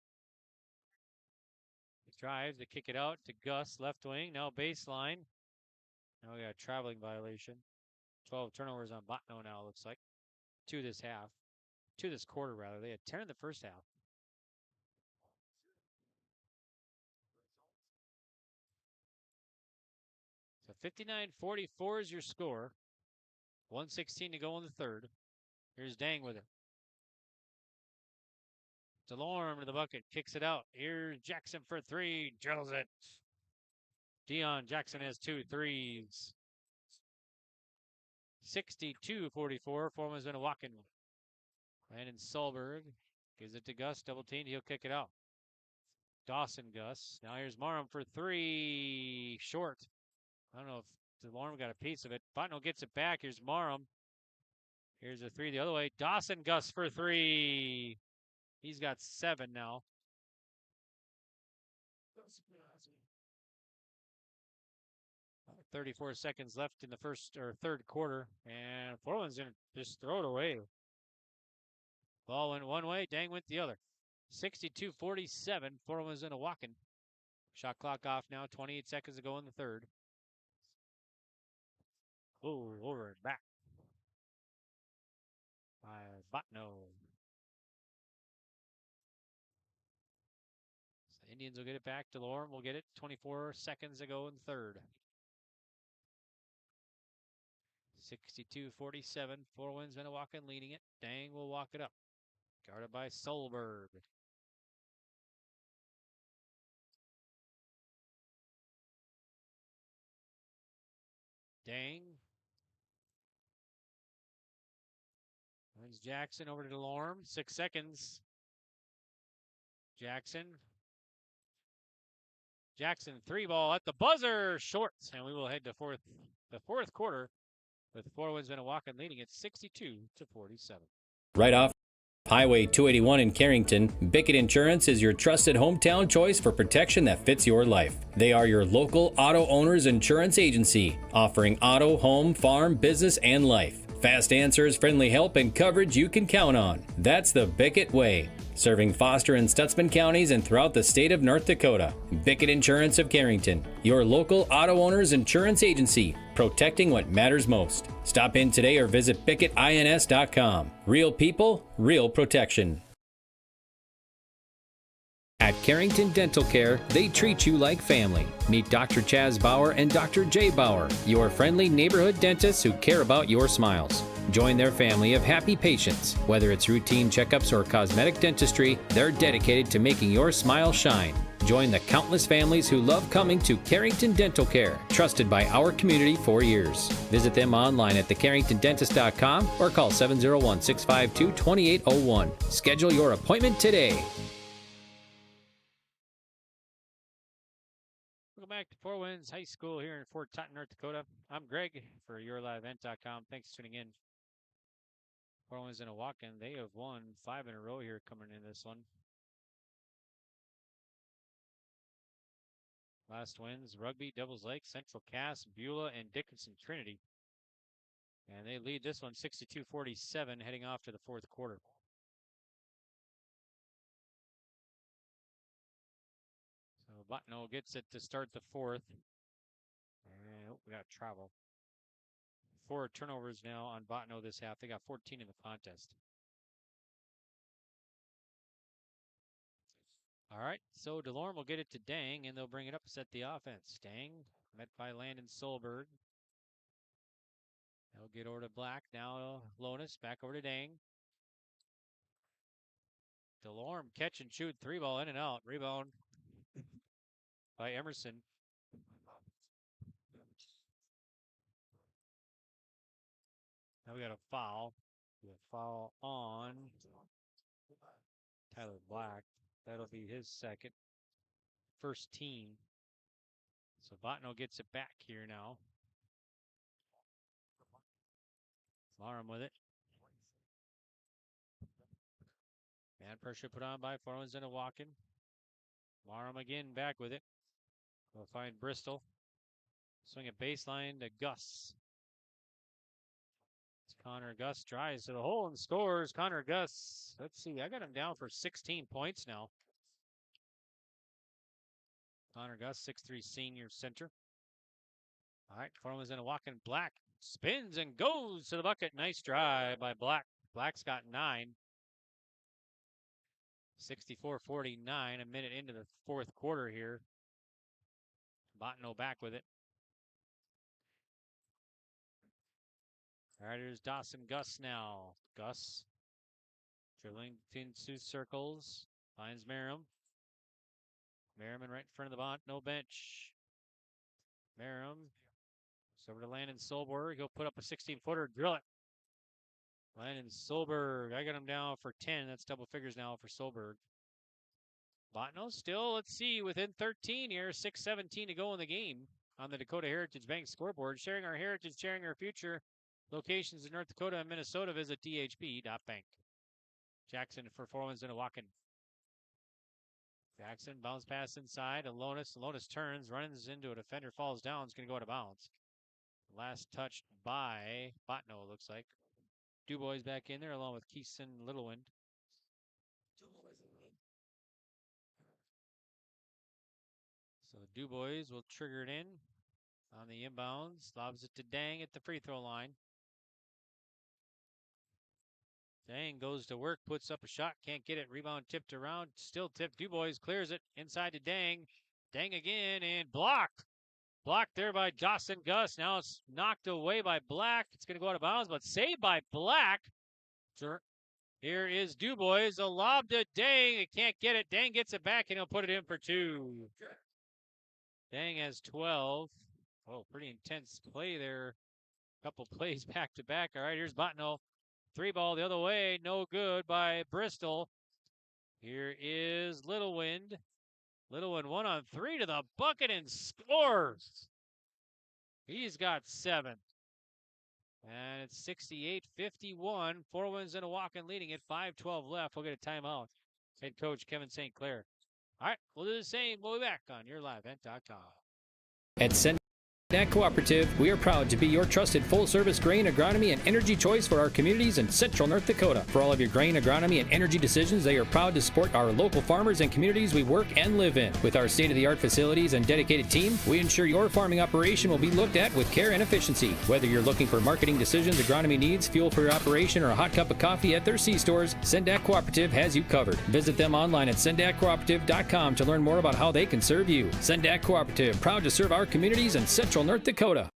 He drives to kick it out to Gus, left wing. Now baseline. Now we got a traveling violation. 12 turnovers on Bottineau now, it looks like. 2 this quarter, rather. They had 10 in the first half. So 59-44 is your score. 1:16 to go in the third. Here's Dang with it. DeLorme to the bucket, kicks it out. Here's Jackson for 3, drills it. Deion Jackson has 2 threes. 62-44, Winds-Minnewaukan. Landon Solberg gives it to Gus, double team, he'll kick it out. Dawson Gus. Now here's Marham for 3, short. I don't know if DeLorme got a piece of it. Bottineau gets it back. Here's Marham. Here's a 3 the other way. Dawson Gus for 3. He's got 7 now. 34 seconds left in the first or third quarter, and Portland's going to just throw it away. Ball went one way, Dang went the other. 62-47, Portland's Winnewakan. Shot clock off now, 28 seconds to go in the third. Oh, over and back by Bottineau. So the Indians will get it back. DeLorme will get it. 24 seconds to go in the third. 62-47, Winds-Minnewaukan leading it. Dang will walk it up. Guarded by Solberg. Dang. Wins Jackson over to DeLorme. 6 seconds. Jackson. Jackson, 3-ball at the buzzer. Short. And we will head to the fourth quarter with Winds-Minnewaukan leading at 62-47. Right off Highway 281 in Carrington, Bickett Insurance is your trusted hometown choice for protection that fits your life. They are your local auto owners insurance agency, offering auto, home, farm, business, and life. Fast answers, friendly help, and coverage you can count on. That's the Bickett way. Serving Foster and Stutzman counties and throughout the state of North Dakota. Bickett Insurance of Carrington, your local auto owners insurance agency, protecting what matters most. Stop in today or visit BickettINS.com. Real people, real protection. At Carrington Dental Care, they treat you like family. Meet Dr. Chaz Bauer and Dr. Jay Bauer, your friendly neighborhood dentists who care about your smiles. Join their family of happy patients. Whether it's routine checkups or cosmetic dentistry, they're dedicated to making your smile shine. Join the countless families who love coming to Carrington Dental Care, trusted by our community for years. Visit them online at thecarringtondentist.com or call 701-652-2801. Schedule your appointment today. Welcome back to Four Winds High School here in Fort Totten, North Dakota. I'm Greg for YourLiveEvent.com. Thanks for tuning in. Four Winds-Minnewaukan, they have won 5 in a row here coming in this one. Last wins, Rugby, Devils Lake, Central Cass, Beulah, and Dickinson Trinity. And they lead this one 62-47 heading off to the fourth quarter. So Bottineau gets it to start the fourth. And we got travel. 4 turnovers now on Bottineau this half. They got 14 in the contest. All right, so DeLorme will get it to Dang, and they'll bring it up to set the offense. Dang, met by Landon Solberg. They'll get over to Black. Now Lonis back over to Dang. DeLorme catch and shoot, 3-ball in and out. Rebound by Emerson. Now we got a foul. A foul on Tyler Black. That'll be his second. First team. So Bottineau gets it back here now. Marham with it. Man pressure put on by Four Winds-Minnewaukan. Marham again back with it. We'll find Bristol. Swing a baseline to Gus. It's Connor Gus drives to the hole and scores. Connor Gus. Let's see. I got him down for 16 points now. Connor Gus, 6'3" senior center. All right, Four Winds-Minnewaukan. Black spins and goes to the bucket. Nice drive by Black. Black's got 9. 64-49, a minute into the fourth quarter here. Bottineau back with it. All right, here's Dawson Gus now. Gus dribbling into circles. Finds Merriam. Merriman right in front of the Bottineau bench. Merriam. It's over to Landon Solberg. He'll put up a 16-footer. Drill it. Landon Solberg. I got him down for 10. That's double figures now for Solberg. Bottineau still, let's see, within 13 here. 6:17 to go in the game on the Dakota Heritage Bank scoreboard. Sharing our heritage, sharing our future. Locations in North Dakota and Minnesota. Visit dhb.bank. Jackson for Winds-Minnewaukan. Jackson bounce pass inside. Alonis. Alonis turns, runs into a defender, falls down. It's going to go out of bounds. Last touched by Bottineau, looks like. Dubois back in there along with Keeson Littlewind. So Dubois will trigger it in on the inbounds. Lobs it to Dang at the free throw line. Dang goes to work, puts up a shot, can't get it. Rebound tipped around, still tipped. Dubois clears it inside to Dang. Dang again and blocked. Blocked there by Dawson Gus. Now it's knocked away by Black. It's going to go out of bounds, but saved by Black. Here is Dubois. A lob to Dang. It can't get it. Dang gets it back, and he'll put it in for 2. Dang has 12. Oh, pretty intense play there. Couple plays back to back. All right, here's Bottineau. 3-ball the other way. No good by Bristol. Here is Littlewind. Littlewind 1-on-3 to the bucket and scores. He's got 7. And it's 68-51. 4 Winds-Minnewaukan leading it. 5:12 left. We'll get a timeout. Head coach Kevin St. Clair. All right, we'll do the same. We'll be back on YourLiveEvent.com. At Sendak Cooperative, we are proud to be your trusted full-service grain, agronomy, and energy choice for our communities in central North Dakota. For all of your grain, agronomy, and energy decisions, they are proud to support our local farmers and communities we work and live in. With our state-of-the-art facilities and dedicated team, we ensure your farming operation will be looked at with care and efficiency. Whether you're looking for marketing decisions, agronomy needs, fuel for your operation, or a hot cup of coffee at their C-stores, Sendak Cooperative has you covered. Visit them online at sendakcooperative.com to learn more about how they can serve you. Sendak Cooperative, proud to serve our communities in central North Dakota.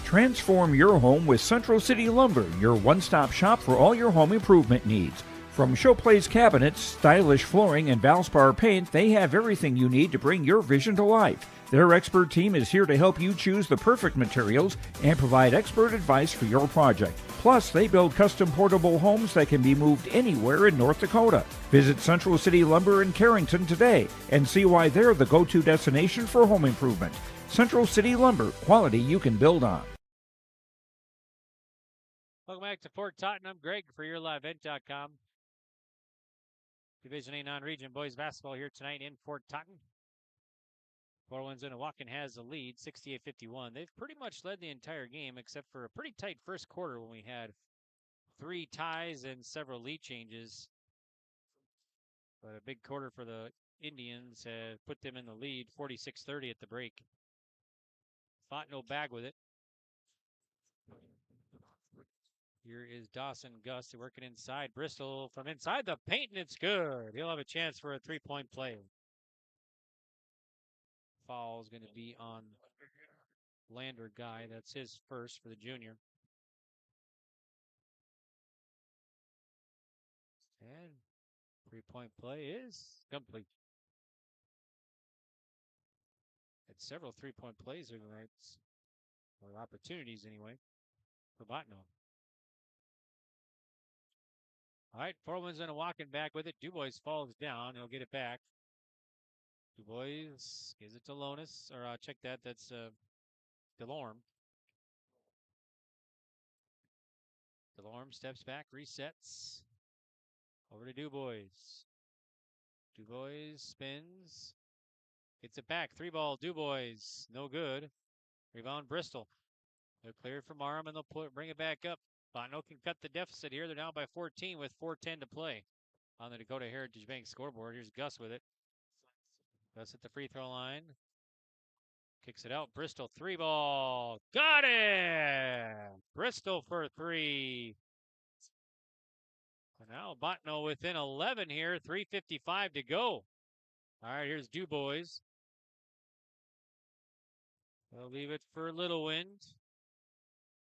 Transform your home with Central City Lumber, your one-stop shop for all your home improvement needs. From showplace cabinets, stylish flooring, and Valspar paint, they have everything you need to bring your vision to life. Their expert team is here to help you choose the perfect materials and provide expert advice for your project. Plus, they build custom portable homes that can be moved anywhere in North Dakota. Visit Central City Lumber in Carrington today and see why they're the go-to destination for home improvement. Central City Lumber, quality you can build on. Welcome back to Fort Totten. I'm Greg for YourLiveEvent.com. Division A non-region boys basketball here tonight in Fort Totten. 4 Winds-Minnewaukan has the lead, 68-51. They've pretty much led the entire game except for a pretty tight first quarter when we had 3 ties and several lead changes. But a big quarter for the Indians put them in the lead, 46-30 at the break. Bottineau back with it. Here is Dawson Gus working inside. Bristol from inside the paint, and it's good. He'll have a chance for a 3-point play. Foul is going to be on Lander Guy. That's his first for the junior. And 3-point play is complete. Had several 3-point plays here tonight, or opportunities anyway, for Bottineau. All right, 4 Winds-Minnewaukan back with it. Dubois falls down. He'll get it back. Dubois gives it to Lonis. Or check that. That's Delorme. Delorme steps back, resets. Over to Dubois. Dubois spins. Gets it back. 3-ball Dubois. No good. Rebound Bristol. They'll clear it from Aram and they'll bring it back up. Bottineau can cut the deficit here. They're now by 14 with 4:10 to play on the Dakota Heritage Bank scoreboard. Here's Gus with it. Gus at the free throw line. Kicks it out. Bristol 3-ball. Got it! Bristol for 3. And now Bottineau within 11 here. 3:55 to go. All right, here's Dubois. They'll leave it for Littlewind.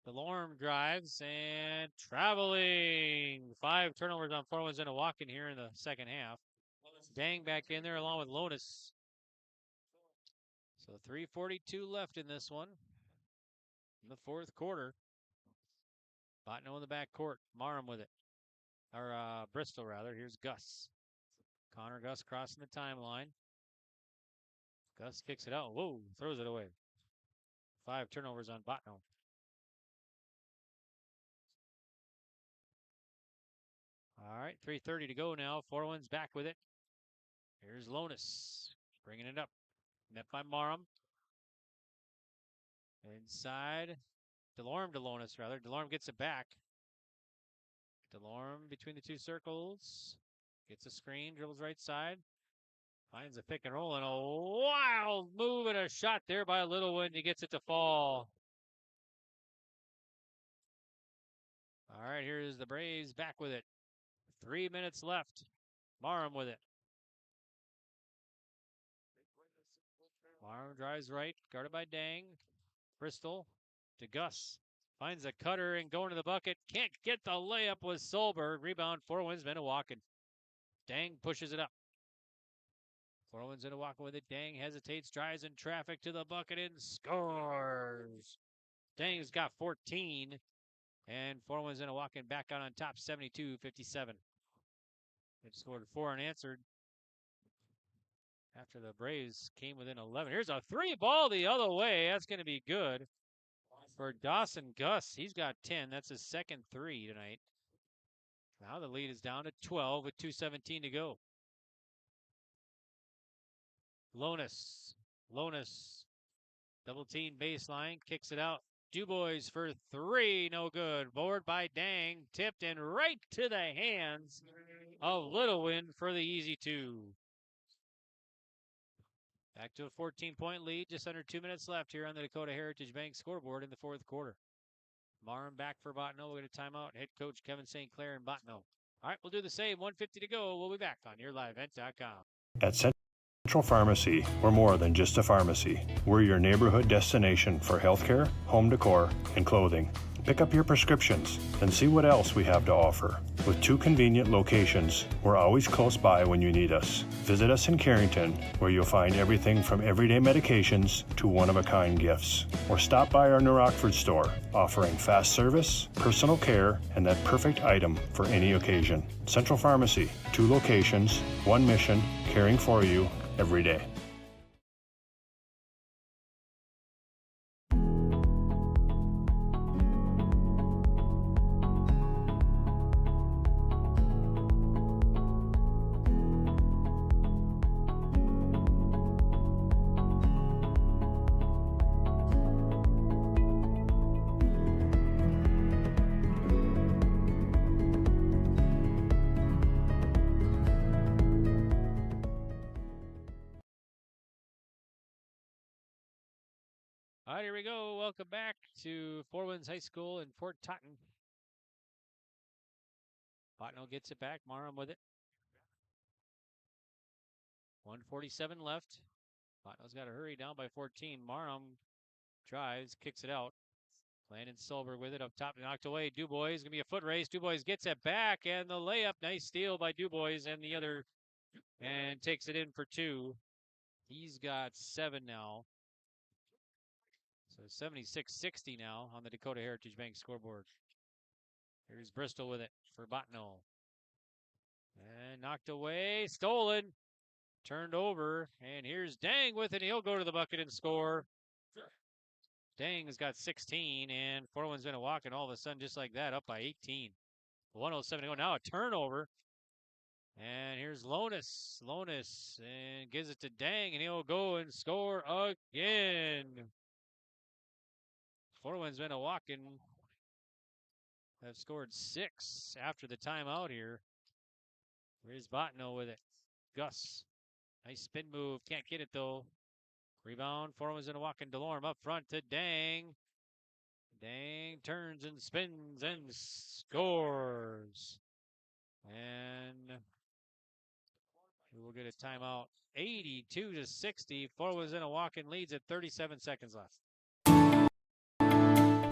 Delorme drives and traveling. 5 turnovers on 4 Winds-Minnewaukan here in the second half. Dang back in there along with Lonis. So 3:42 left in this one. In the fourth quarter. Bottineau in the back court. Marham with it. Or Bristol rather. Here's Gus. Connor Gus crossing the timeline. Gus kicks it out. Whoa, throws it away. 5 turnovers on Bottineau. All right, 3:30 to go now. 4-1's back with it. Here's Lonis bringing it up. Met by Marum. Inside. Delorme to Lonis, rather. Delorme gets it back. Delorme between the two circles. Gets a screen, dribbles right side. Finds a pick and roll and a wild move and a shot there by Littlewood. He gets it to fall. All right, here's the Braves back with it. 3 minutes left. Marum with it. Marum drives right, guarded by Dang. Bristol to Gus. Finds a cutter and going to the bucket. Can't get the layup with Solberg. Rebound for Winds-Minnewaukan. Dang pushes it up. 4-1's Winds-Minnewaukan with it. Dang hesitates, drives in traffic to the bucket and scores. Dang's got 14. And 4-1's Winds-Minnewaukan back out on top, 72-57. They've scored 4 unanswered after the Braves came within 11. Here's a 3-ball the other way. That's going to be good for Dawson Gus. He's got 10. That's his second 3 tonight. Now the lead is down to 12 with 2:17 to go. Lonis. Double team baseline. Kicks it out. Dubois for 3. No good. Board by Dang. Tipped and right to the hands of Littlewind for the easy 2. Back to a 14-point lead. Just under 2 minutes left here on the Dakota Heritage Bank scoreboard in the 4th quarter. Marum back for Bottineau. We'll get a timeout. Head coach Kevin St. Clair and Bottineau. All right, we'll do the same. 1:50 to go. We'll be back on YourLiveEvent.com. At Central Pharmacy, we're more than just a pharmacy. We're your neighborhood destination for healthcare, home decor, and clothing. Pick up your prescriptions and see what else we have to offer. With 2 convenient locations, we're always close by when you need us. Visit us in Carrington, where you'll find everything from everyday medications to one-of-a-kind gifts. Or stop by our New Rockford store, offering fast service, personal care, and that perfect item for any occasion. Central Pharmacy, 2 locations, 1 mission, caring for you every day. All right, here we go. Welcome back to 4-Winds High School in Fort Totten. Bottineau gets it back. Marum with it. 1:47 left. Bottineau's got to hurry, down by 14. Marum drives, kicks it out. Landon Solberg with it up top, knocked away. Dubois, going to be a foot race. Dubois gets it back, and the layup. Nice steal by Dubois and the other, and takes it in for 2. He's got 7 now. So 76-60 now on the Dakota Heritage Bank scoreboard. Here's Bristol with it for Bottineau. And knocked away, stolen, turned over, and here's Dang with it. He'll go to the bucket and score. Dang has got 16, and 4-1's Winnewaukee all of a sudden, just like that, up by 18. 1:07 to go. Now a turnover. And here's Lonis. And gives it to Dang, and he'll go and score again. 4-1's Winnewaukee have scored 6 after the timeout here. Here's Bottineau with it. Gus. Nice spin move. Can't get it though. Rebound. 4-1's Winnewaukee. Delorme up front to Dang. Dang turns and spins and scores. And we will get a timeout. 82-60. 4-1's Winnewaukee leads at 37 seconds left.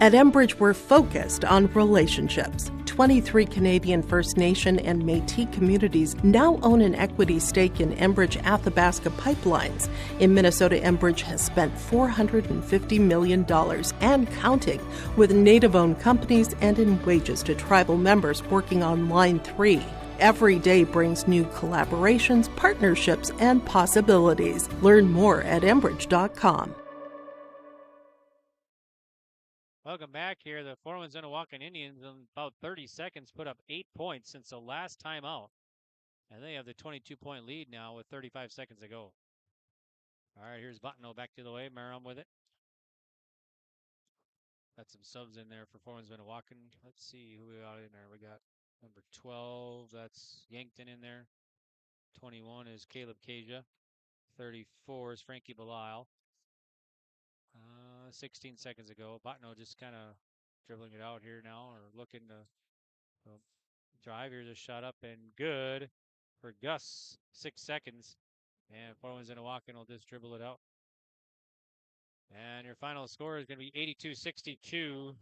At Enbridge, we're focused on relationships. 23 Canadian First Nation and Métis communities now own an equity stake in Enbridge Athabasca Pipelines. In Minnesota, Enbridge has spent $450 million and counting, with Native-owned companies and in wages to tribal members working on Line 3. Every day brings new collaborations, partnerships, and possibilities. Learn more at Enbridge.com. Welcome back here. The Winds-Minnewaukan Indians in about 30 seconds put up 8 points since the last time out. And they have the 22-point lead now with 35 seconds to go. All right, here's Bottineau back to the way. Maram with it. Got some subs in there for Winds-Minnewaukan. Let's see who we got in there. We got number 12. That's Yankton in there. 21 is Caleb Kasia. 34 is Frankie Belisle. 16 seconds ago. Bottineau just kind of dribbling it out here now, or looking to drive. Here's a shot up and good for Gus. 6 seconds. And Winds-Minnewaukan will just dribble it out. And your final score is going to be 82-62.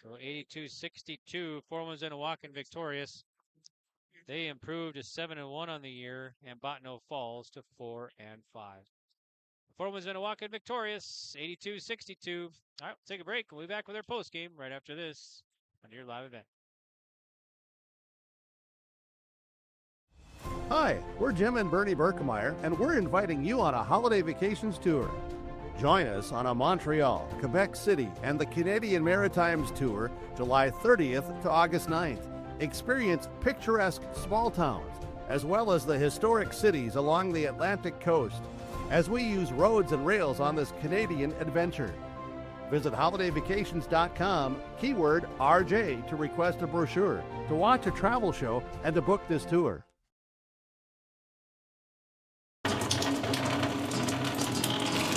So 82-62, Winds-Minnewaukan victorious. They improved to 7-1 on the year, and Bottineau falls to 4-5. Winds-Minnewaukan victorious, 82-62. All right, we'll take a break. We'll be back with our post game right after this on your live event. Hi, we're Jim and Bernie Berkemeyer, and we're inviting you on a holiday vacations tour. Join us on a Montreal, Quebec City, and the Canadian Maritimes tour, July 30th to August 9th. Experience picturesque small towns, as well as the historic cities along the Atlantic coast, as we use roads and rails on this Canadian adventure. Visit holidayvacations.com, keyword RJ, to request a brochure, to watch a travel show, and to book this tour.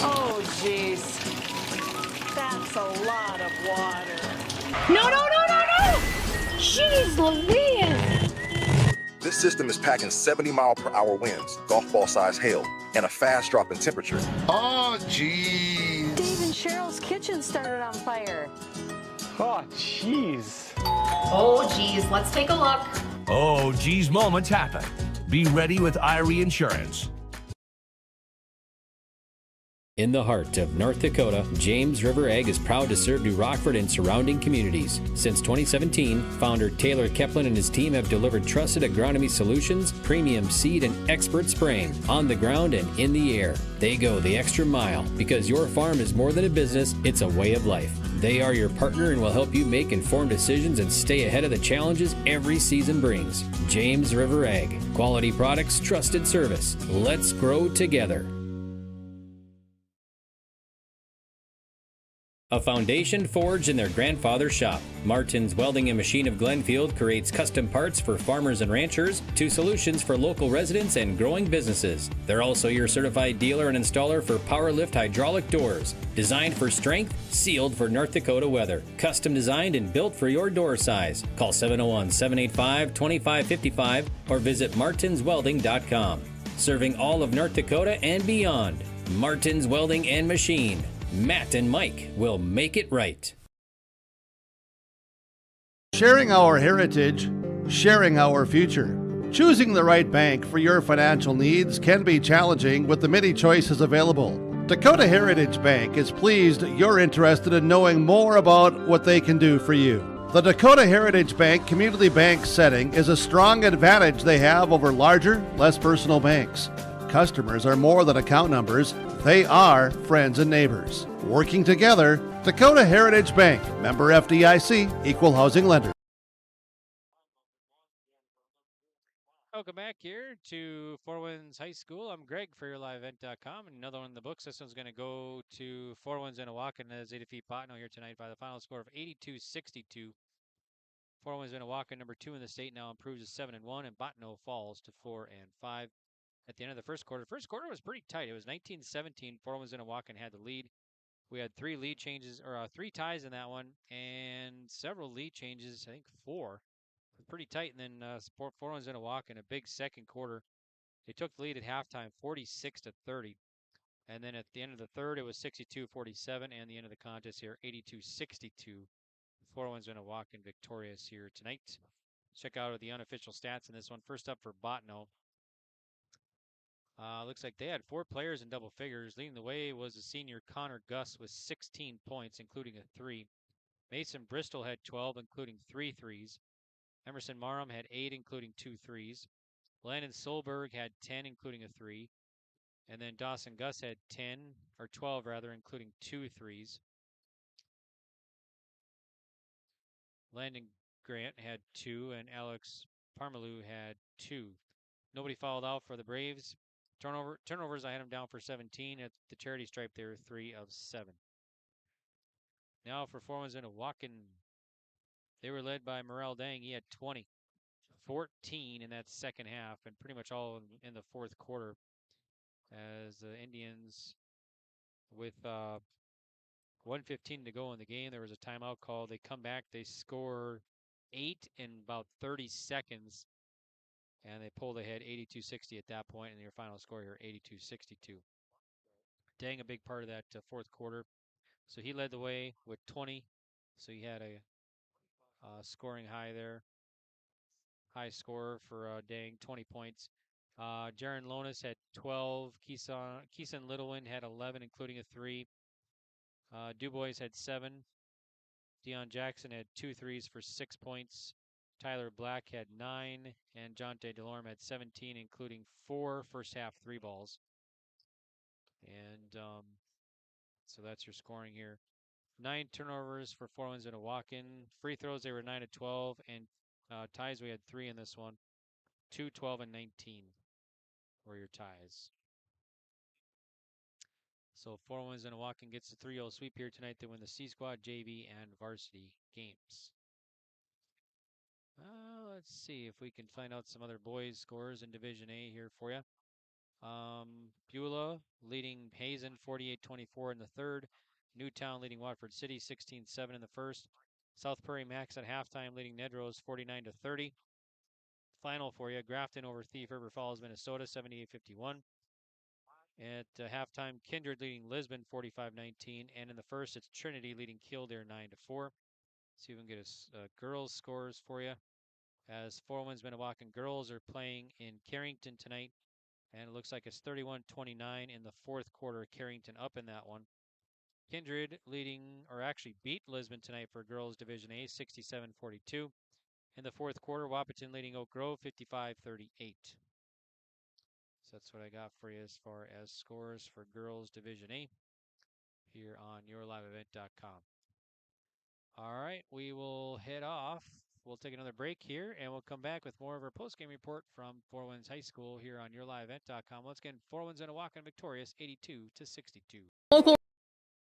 Oh, jeez. That's a lot of water. No, no, no, no, no! Jeez Louise! This system is packing 70-mile-per-hour winds, golf ball-size hail, and a fast drop in temperature. Oh, jeez. Dave and Cheryl's kitchen started on fire. Oh, jeez. Oh, geez, let's take a look. Oh, geez, moments happen. Be ready with Irie Insurance. In the heart of North Dakota, James River Ag is proud to serve New Rockford and surrounding communities. Since 2017, founder Taylor Keplin and his team have delivered trusted agronomy solutions, premium seed, and expert spraying on the ground and in the air. They go the extra mile because your farm is more than a business, it's a way of life. They are your partner and will help you make informed decisions and stay ahead of the challenges every season brings. James River Ag. Quality products, trusted service. Let's grow together. A foundation forged in their grandfather's shop. Martin's Welding and Machine of Glenfield creates custom parts for farmers and ranchers to solutions for local residents and growing businesses. They're also your certified dealer and installer for PowerLift hydraulic doors. Designed for strength, sealed for North Dakota weather. Custom designed and built for your door size. Call 701-785-2555 or visit martinswelding.com. Serving all of North Dakota and beyond. Martin's Welding and Machine. Matt and Mike will make it right. Sharing our heritage, sharing our future. Choosing the right bank for your financial needs can be challenging with the many choices available. Dakota Heritage Bank is pleased you're interested in knowing more about what they can do for you. The Dakota Heritage Bank community bank setting is a strong advantage they have over larger, less personal banks. Customers are more than account numbers. They are friends and neighbors. Working together, Dakota Heritage Bank, member FDIC, equal housing lender. Welcome back here to Four Winds High School. I'm Greg for YourLiveEvent.com. Another one in the books. This one's going to go to Four Winds-Minnewaukan as they defeat Bottineau here tonight by the final score of 82-62. Four Winds-Minnewaukan, number 2 in the state, now improves to 7-1, and Bottineau falls to 4-5. At the end of the first quarter was pretty tight. It was 19-17. Four Winds-Minnewaukan had the lead. We had 3 lead changes, or 3 ties in that one, and several lead changes. I think 4. Pretty tight. And then Four Winds-Minnewaukan, a big second quarter. They took the lead at halftime, 46-30. And then at the end of the third, it was 62-47, and the end of the contest here, 82-62. Four Winds-Minnewaukan victorious here tonight. Check out the unofficial stats in this one. First up for Bottineau. Looks like they had 4 players in double figures. Leading the way was the senior Connor Gus with 16 points, including a 3. Mason Bristol had 12, including 3 threes. Emerson Marum had 8, including 2 threes. Landon Solberg had 10, including a 3. And then Dawson Gus had 12 rather, including 2 threes. Landon Grant had 2, and Alex Parmalu had 2. Nobody fouled out for the Braves. Turnovers, I had them down for 17. At the charity stripe, they were 3 of 7. Now for Winds-Minnewaukan, they were led by Morel Dang. He had 20, 14 in that second half, and pretty much all in the fourth quarter. As the Indians, with 1:15 to go in the game, there was a timeout call. They come back, they score 8 in about 30 seconds, and they pulled ahead 82-60 at that point, and your final score here, 82-62. Dang, a big part of that fourth quarter. So he led the way with 20. So he had a scoring high there. High score for Dang, 20 points. Jaron Lonis had 12. Keeson Littlewind had 11, including a 3. Dubois had 7. Deion Jackson had 2 threes for 6 points. Tyler Black had 9. And Jonte Delorme had 17, including 4 first half 3 balls. And so that's your scoring here. 9 turnovers for Winds-Minnewaukan. Free throws, they were 9 of 12. And ties, we had 3 in this one. 2, 12, and 19 were your ties. So Winds-Minnewaukan gets the 3-0 sweep here tonight. They win the C Squad, JV, and varsity games. Let's see if we can find out some other boys' scores in Division A here for you. Beulah leading Hazen 48-24 in the third. Newtown leading Watford City 16-7 in the first. South Prairie Max at halftime leading Nedros 49-30. Final for you, Grafton over Thief River Falls, Minnesota 78-51. At halftime, Kindred leading Lisbon 45-19. And in the first, it's Trinity leading Kildare 9-4. See if we can get a girls' scores for you. As Winds-Minnewaukan girls are playing in Carrington tonight. And it looks like it's 31-29 in the fourth quarter. Carrington up in that one. Kindred leading, or actually beat Lisbon tonight for girls Division A, 67-42. In the fourth quarter, Wahpeton leading Oak Grove, 55-38. So that's what I got for you as far as scores for girls Division A here on yourliveevent.com. All right, we will head off. We'll take another break here, and we'll come back with more of our postgame report from Four Winds High School here on yourliveevent.com. Once again, Four Winds-Minnewaukan victorious 82-62. Local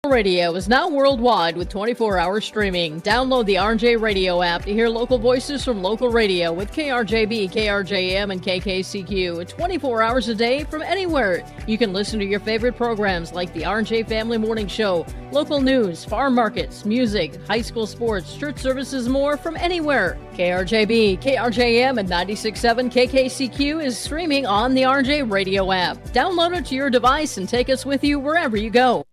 radio is now worldwide with 24-hour streaming. Download the RJ Radio app to hear local voices from local radio with KRJB, KRJM, and KKCQ 24 hours a day from anywhere. You can listen to your favorite programs like the RJ Family Morning Show, local news, farm markets, music, high school sports, church services, more from anywhere. KRJB, KRJM, and 96.7 KKCQ is streaming on the RJ Radio app. Download it to your device and take us with you wherever you go.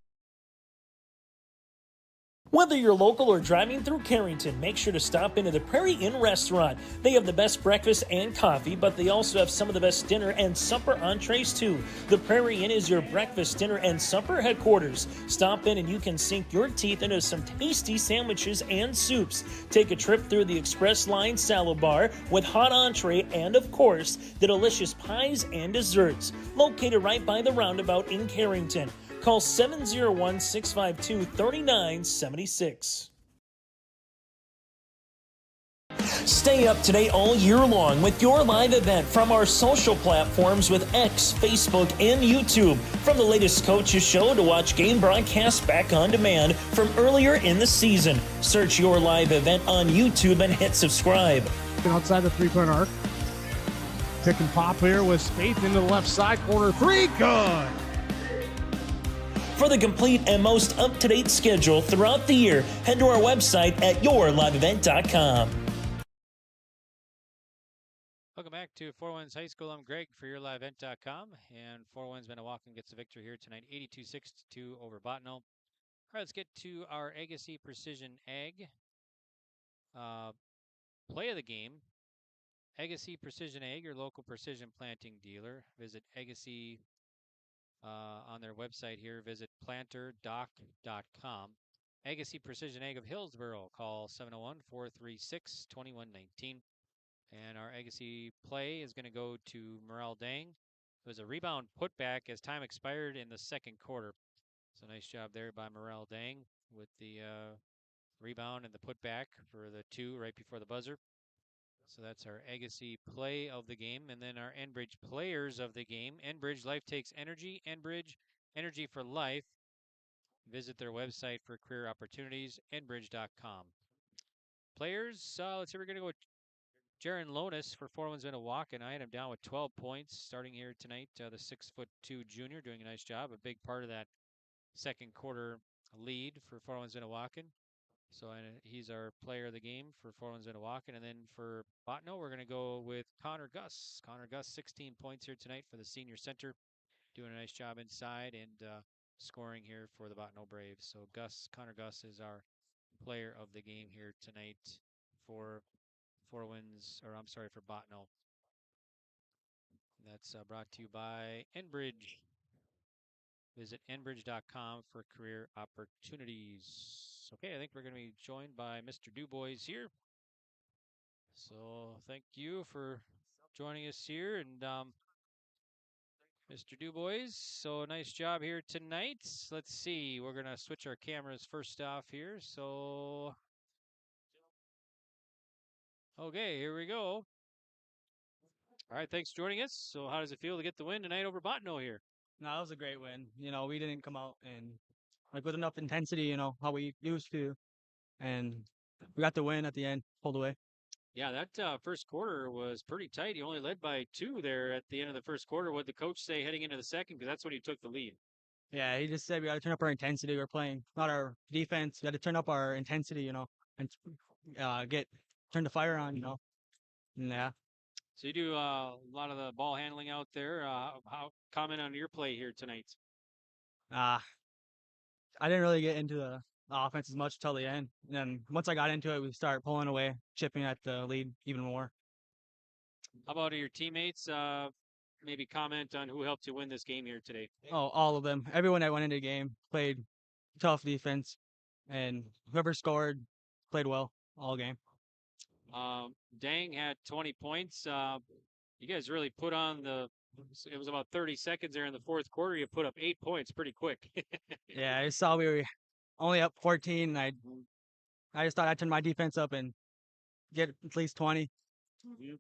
Whether you're local or driving through Carrington, make sure to stop into the Prairie Inn restaurant. They have the best breakfast and coffee, but they also have some of the best dinner and supper entrees too. The Prairie Inn is your breakfast, dinner, and supper headquarters. Stop in and you can sink your teeth into some tasty sandwiches and soups. Take a trip through the Express Line salad bar with hot entree and, of course, the delicious pies and desserts. Located right by the roundabout in Carrington. Call 701-652-3976. Stay up to date all year long with your live event from our social platforms with X, Facebook, and YouTube. From the latest coaches show to watch game broadcasts back on demand from earlier in the season. Search your live event on YouTube and hit subscribe. Outside the three-point arc. Pick and pop here with Spaeth into the left side corner. 3, good. For the complete and most up-to-date schedule throughout the year, head to our website at yourliveevent.com. Welcome back to Four Winds High School. I'm Greg for yourliveevent.com, and Four Winds-Minnewaukan gets a victory here tonight, 82-62 over Bottineau. All right, let's get to our Agassiz Precision Ag play of the game. Agassiz Precision Ag, your local precision planting dealer. Visit Agassiz on their website here. Visit planterdoc.com. Agassiz Precision Ag of Hillsboro. Call 701-436-2119. And our Agassiz play is going to go to Morel Dang. It was a rebound putback as time expired in the second quarter. So nice job there by Morel Dang with the rebound and the putback for the 2 right before the buzzer. So that's our Agassiz play of the game. And then our Enbridge players of the game. Enbridge, life takes energy. Enbridge, energy for life. Visit their website for career opportunities, enbridge.com. Players, let's see, we're going to go with Jaron Lonis for Fort Winds-Minnewaukan. I had him down with 12 points starting here tonight. The 6'2" junior doing a nice job. A big part of that second quarter lead for Fort Winds-Minnewaukan. So he's our player of the game for Fort Winds-Minnewaukan. And then for Bottineau, we're going to go with Connor Gus. Connor Gus, 16 points here tonight for the senior center. Doing a nice job inside and scoring here for the Bottineau Braves. So Connor Gus is our player of the game here tonight for Bottineau. That's brought to you by Enbridge. Visit enbridge.com for career opportunities. Okay, I think we're going to be joined by Mr. Dubois here. So thank you for joining us here. And Mr. Dubois, so nice job here tonight. Let's see, we're going to switch our cameras first off here. So, okay, here we go. All right, thanks for joining us. So how does it feel to get the win tonight over Bottineau here? No, that was a great win. You know, we didn't come out and with enough intensity, you know, how we used to. And we got the win at the end, pulled away. Yeah, that first quarter was pretty tight. You only led by 2 there at the end of the first quarter. What did the coach say heading into the second? Because that's when you took the lead. Yeah, he just said we got to turn up our intensity. We're playing, not our defense. We got to turn up our intensity, you know, and turn the fire on, you know. And, yeah. So you do a lot of the ball handling out there. How comment on your play here tonight? I didn't really get into the offense as much till the end. And then once I got into it, we started pulling away, chipping at the lead even more. How about your teammates? Maybe comment on who helped you win this game here today. Oh, all of them. Everyone that went into the game played tough defense, and whoever scored played well all game. Dang had 20 points. You guys really put on it was about 30 seconds there in the fourth quarter. You put up 8 points pretty quick. Yeah, I saw we were only up 14. And I just thought I'd turn my defense up and get at least 20. Mm-hmm.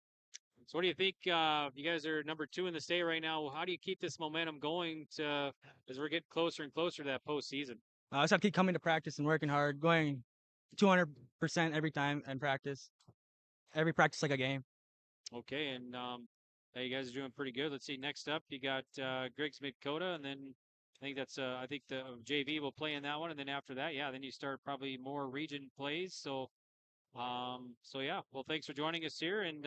So what do you think? You guys are number 2 in the state right now. How do you keep this momentum going as we're getting closer and closer to that postseason? I just have to keep coming to practice and working hard, going 200% every time in practice. Every practice like a game. Okay, and you guys are doing pretty good. Let's see. Next up, you got Winds-Minnewaukan, and then I think the JV will play in that one, and then after that, then you start probably more region plays. So yeah. Well, thanks for joining us here. And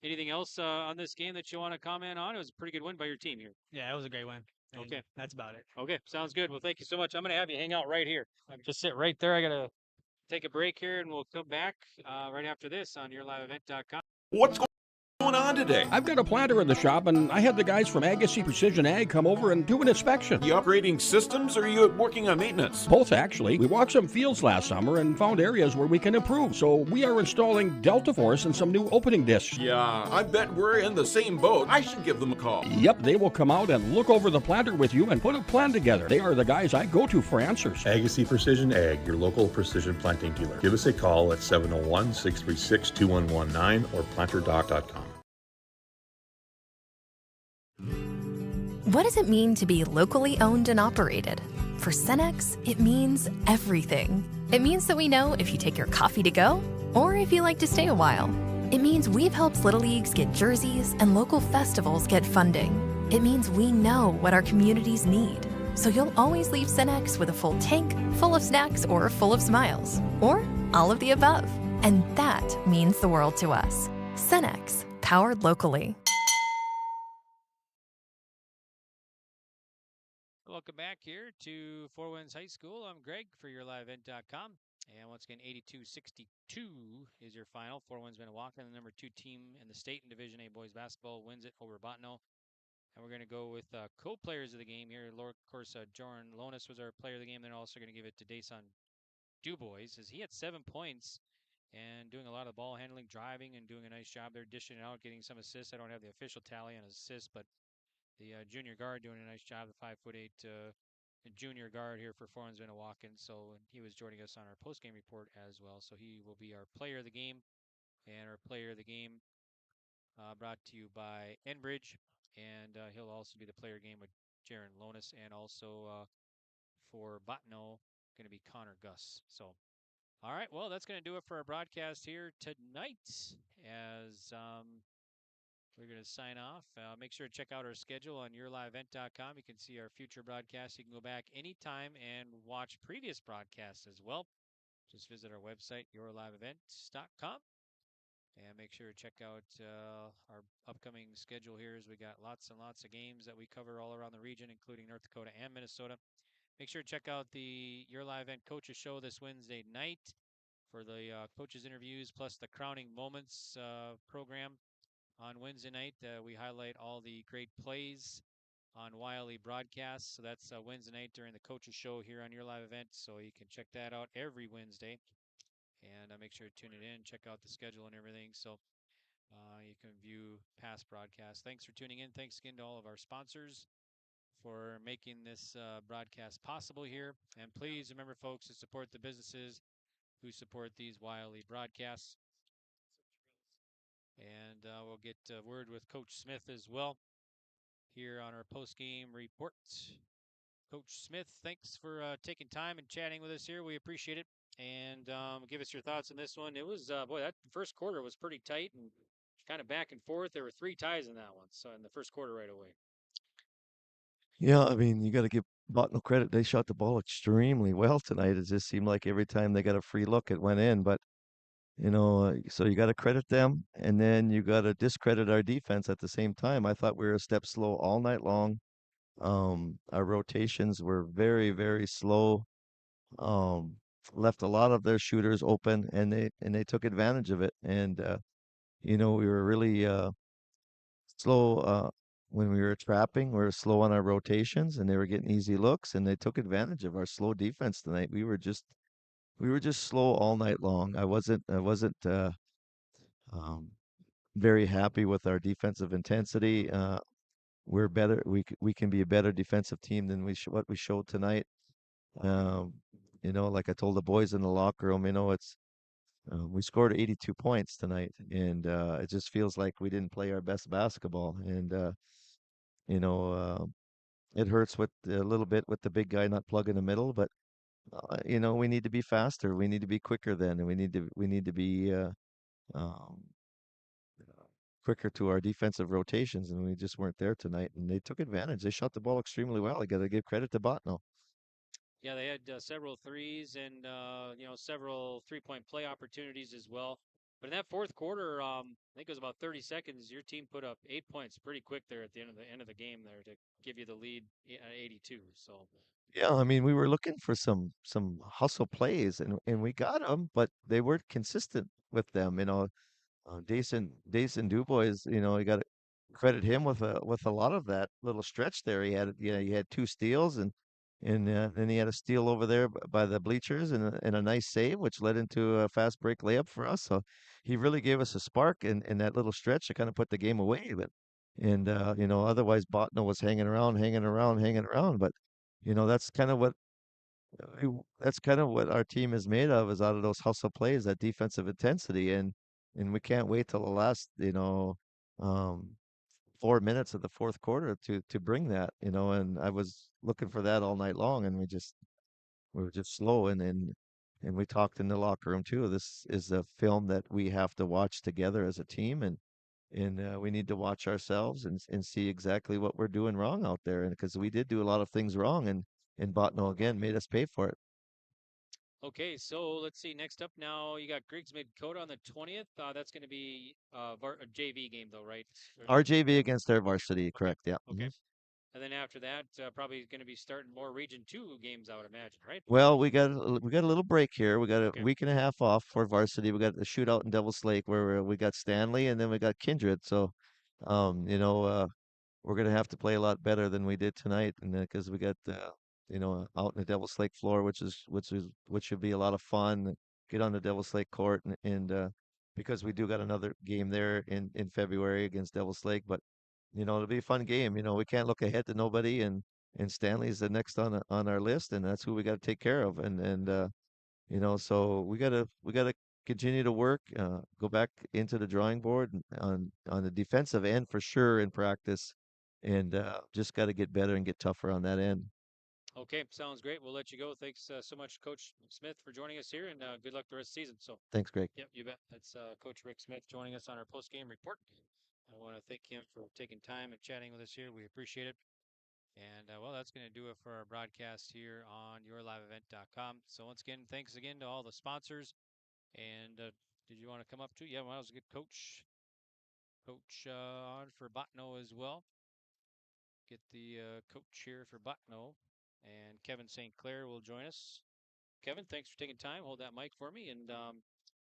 anything else on this game that you want to comment on? It was a pretty good win by your team here. Yeah, it was a great win. Okay, that's about it. Okay, sounds good. Well, thank you so much. I'm gonna have you hang out right here. Just sit right there. I gotta take a break here, and we'll come back right after this on yourliveevent.com. What's going on today? I've got a planter in the shop, and I had the guys from Agassiz Precision Ag come over and do an inspection. You upgrading systems, or are you working on maintenance? Both, actually. We walked some fields last summer and found areas where we can improve. So we are installing Delta Force and some new opening discs. Yeah, I bet we're in the same boat. I should give them a call. Yep, they will come out and look over the planter with you and put a plan together. They are the guys I go to for answers. Agassiz Precision Ag, your local precision planting dealer. Give us a call at 701-636-2119 or planterdoc.com. What does it mean to be locally owned and operated? For Cenex, it means everything. It means that we know if you take your coffee to go or if you like to stay a while. It means we've helped Little Leagues get jerseys and local festivals get funding. It means we know what our communities need. So you'll always leave Cenex with a full tank, full of snacks, or full of smiles. Or all of the above. And that means the world to us. Cenex, powered locally. Welcome back here to Four Winds High School. I'm Greg for yourliveevent.com. And once again, 82-62 is your final. Four Winds-Minnewaukan, the number 2 team in the state in Division A boys basketball, wins it over Bottineau. And we're going to go with co-players of the game here. Of course, Jordan Lonis was our player of the game. Then also going to give it to Dason Dubois, as he had 7 points and doing a lot of ball handling, driving, and doing a nice job there, dishing it out, getting some assists. I don't have the official tally on his assists, but the junior guard doing a nice job, the 5'8" junior guard here for Winds-Minnewaukan. So he was joining us on our post-game report as well. So he will be our player of the game. And our player of the game brought to you by Enbridge. And he'll also be the player game with Jaron Lonis. And also for Bottineau, going to be Connor Gus. So, all right. Well, that's going to do it for our broadcast here tonight as we're going to sign off. Make sure to check out our schedule on yourliveevent.com. You can see our future broadcasts. You can go back anytime and watch previous broadcasts as well. Just visit our website, yourliveevents.com. And make sure to check out our upcoming schedule here as we got lots and lots of games that we cover all around the region, including North Dakota and Minnesota. Make sure to check out the Your Live Event Coaches Show this Wednesday night for the coaches interviews, plus the Crowning Moments program on Wednesday night. We highlight all the great plays on Wiley broadcasts. So that's Wednesday night during the Coaches Show here on Your Live Event. So you can check that out every Wednesday. And make sure to tune it in, check out the schedule and everything. So you can view past broadcasts. Thanks for tuning in. Thanks again to all of our sponsors for making this broadcast possible here. And please remember, folks, to support the businesses who support these Wiley broadcasts. And we'll get word with Coach Smith as well here on our post-game report. Coach Smith, thanks for taking time and chatting with us here. We appreciate it. And give us your thoughts on this one. It was, boy, that first quarter was pretty tight and kind of back and forth. There were 3 ties in that one, so in the first quarter right away. Yeah, I mean, you got to give Bottineau credit. They shot the ball extremely well tonight. It just seemed like every time they got a free look, it went in. But, so you got to credit them, and then you got to discredit our defense at the same time. I thought we were a step slow all night long. Our rotations were very, very slow. Left a lot of their shooters open, and they took advantage of it. And we were really slow when we were trapping. We were slow on our rotations, and they were getting easy looks, and they took advantage of our slow defense tonight. We were just slow all night long. I wasn't very happy with our defensive intensity. We're better. We can be a better defensive team than what we showed tonight. Like I told the boys in the locker room, it's we scored 82 points tonight, and it just feels like we didn't play our best basketball. And it hurts with a little bit with the big guy not plugging the middle, but we need to be faster. We need to be quicker then, and we need to be um, quicker to our defensive rotations, and we just weren't there tonight. And they took advantage. They shot the ball extremely well. I got to give credit to Bottineau. Yeah, they had several threes and several 3-point play opportunities as well. But in that fourth quarter, I think it was about 30 seconds. Your team put up 8 points pretty quick there at the end of the game there to give you the lead at 82. So yeah, I mean, we were looking for some hustle plays, and we got them, but they weren't consistent with them. Dason Dubois, you got to credit him with a lot of that little stretch there. He had 2 steals, and then he had a steal over there by the bleachers, and a nice save, which led into a fast break layup for us. So he really gave us a spark in that little stretch to kind of put the game away. But otherwise Bottineau was hanging around. But that's kind of what our team is made of, is out of those hustle plays, that defensive intensity, and we can't wait till the last um, 4 minutes of the fourth quarter to bring that. And I was looking for that all night long, and we were just slow, and we talked in the locker room too. This is a film that we have to watch together as a team, and we need to watch ourselves and see exactly what we're doing wrong out there, and because we did do a lot of things wrong, and Bottineau again made us pay for it. okay, so let's see. Next up now, you got Winds-Minnewaukan on the 20th. That's going to be a JV game, though, right? Our JV against their varsity, correct? Yeah. Okay. And then after that, probably going to be starting more Region 2 games, I would imagine, right? Well, we got a little break here. We got a week and a half off for varsity. We got the shootout in Devil's Lake where we got Stanley, and then we got Kindred. So, we're gonna have to play a lot better than we did tonight, and because we got out in the Devil's Lake floor, which should be a lot of fun. Get on the Devil's Lake court, and because we do got another game there in February against Devil's Lake, but it'll be a fun game. We can't look ahead to nobody, and and Stanley's the next on our list, and that's who we got to take care of. And so we gotta continue to work, go back into the drawing board on the defensive end for sure in practice, and just got to get better and get tougher on that end. Okay, sounds great. We'll let you go. Thanks so much, Coach Smith, for joining us here, and good luck the rest of the season. So, Thanks, Greg. yep, you bet. That's Coach Rick Smith joining us on our post-game report. I want to thank him for taking time and chatting with us here. We appreciate it. And well, that's going to do it for our broadcast here on yourliveevent.com. So once again, thanks again to all the sponsors. And did you want to come up too? Yeah, well, I was a good coach on for Bottineau as well. Get the coach here for Bottineau. And Kevin St. Clair will join us. Kevin, thanks for taking time. Hold that mic for me. And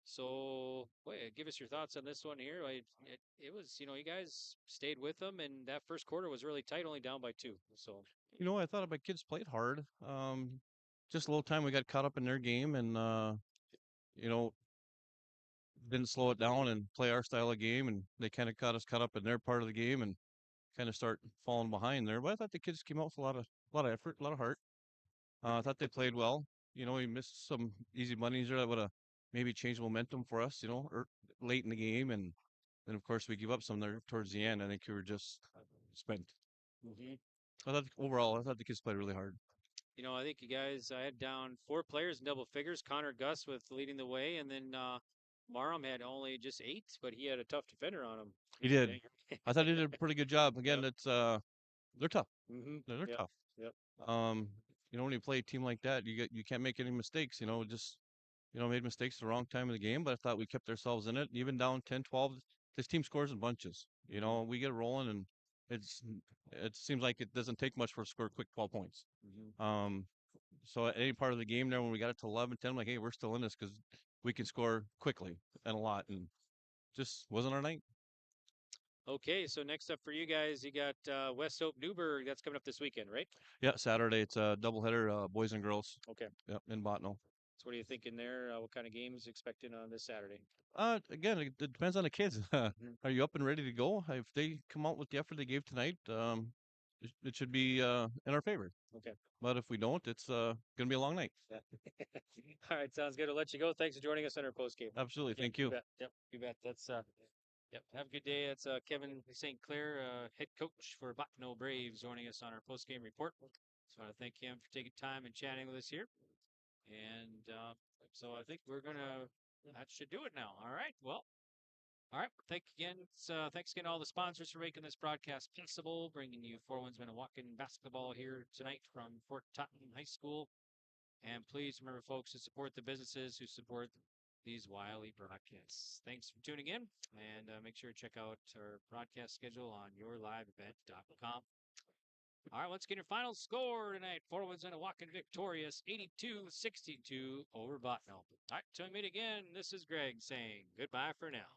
so, give us your thoughts on this one here. It was, you guys stayed with them, and that first quarter was really tight, only down by 2. So, I thought my kids played hard. Just a little time we got caught up in their game, and didn't slow it down and play our style of game, and they kind of got us caught up in their part of the game and kind of start falling behind there. But I thought the kids came out with a lot of effort, a lot of heart. I thought they played well. We missed some easy bunnies there that would have maybe changed momentum for us, late in the game. And then, of course, we give up some there towards the end. I think we were just spent. I thought the kids played really hard. I think you guys, I had down 4 players in double figures. Connor Gus with leading the way, and then Marum had only just 8, but he had a tough defender on him. He did. I thought he did a pretty good job. Again, Yep. it's they're tough. They're Yep. tough. Yep. When you play a team like that, you can't make any mistakes. Just made mistakes at the wrong time of the game. But I thought we kept ourselves in it. Even down 10-12, this team scores in bunches. We get rolling, and it seems like it doesn't take much for to score quick 12 points. So at any part of the game there, when we got it to 11-10, I'm like, hey, we're still in this because we can score quickly and a lot, and just wasn't our night. Okay, so next up for you guys, you got West Hope Newburgh. That's coming up this weekend, right? Yeah, Saturday. It's a doubleheader, boys and girls. Okay. Yep, in Bottineau. So what are you thinking there? What kind of games expecting on this Saturday? Again, it depends on the kids. Are you up and ready to go? If they come out with the effort they gave tonight, it should be in our favor. Okay. But if we don't, it's going to be a long night. Yeah. All right, sounds good. I'll let you go. Thanks for joining us on our post game. Absolutely. Yep, Thank you. Bet. Yep, you bet. That's yep. Have a good day. That's Kevin St. Clair, head coach for Bottineau Braves, joining us on our post game report. So I want to thank him for taking time and chatting with us here. And so I think that should do it now. All right. Well, all right. Thanks again to all the sponsors for making this broadcast possible, bringing you Winds-Minnewaukan basketball here tonight from Fort Totten High School. And please remember, folks, to support the businesses who support these wily broadcasts. Thanks for tuning in, and make sure to check out our broadcast schedule on yourliveevent.com. All right, let's get your final score tonight. Winds-Minnewaukan victorious 82-62 over Bottineau. All right, till we meet again, this is Greg saying goodbye for now.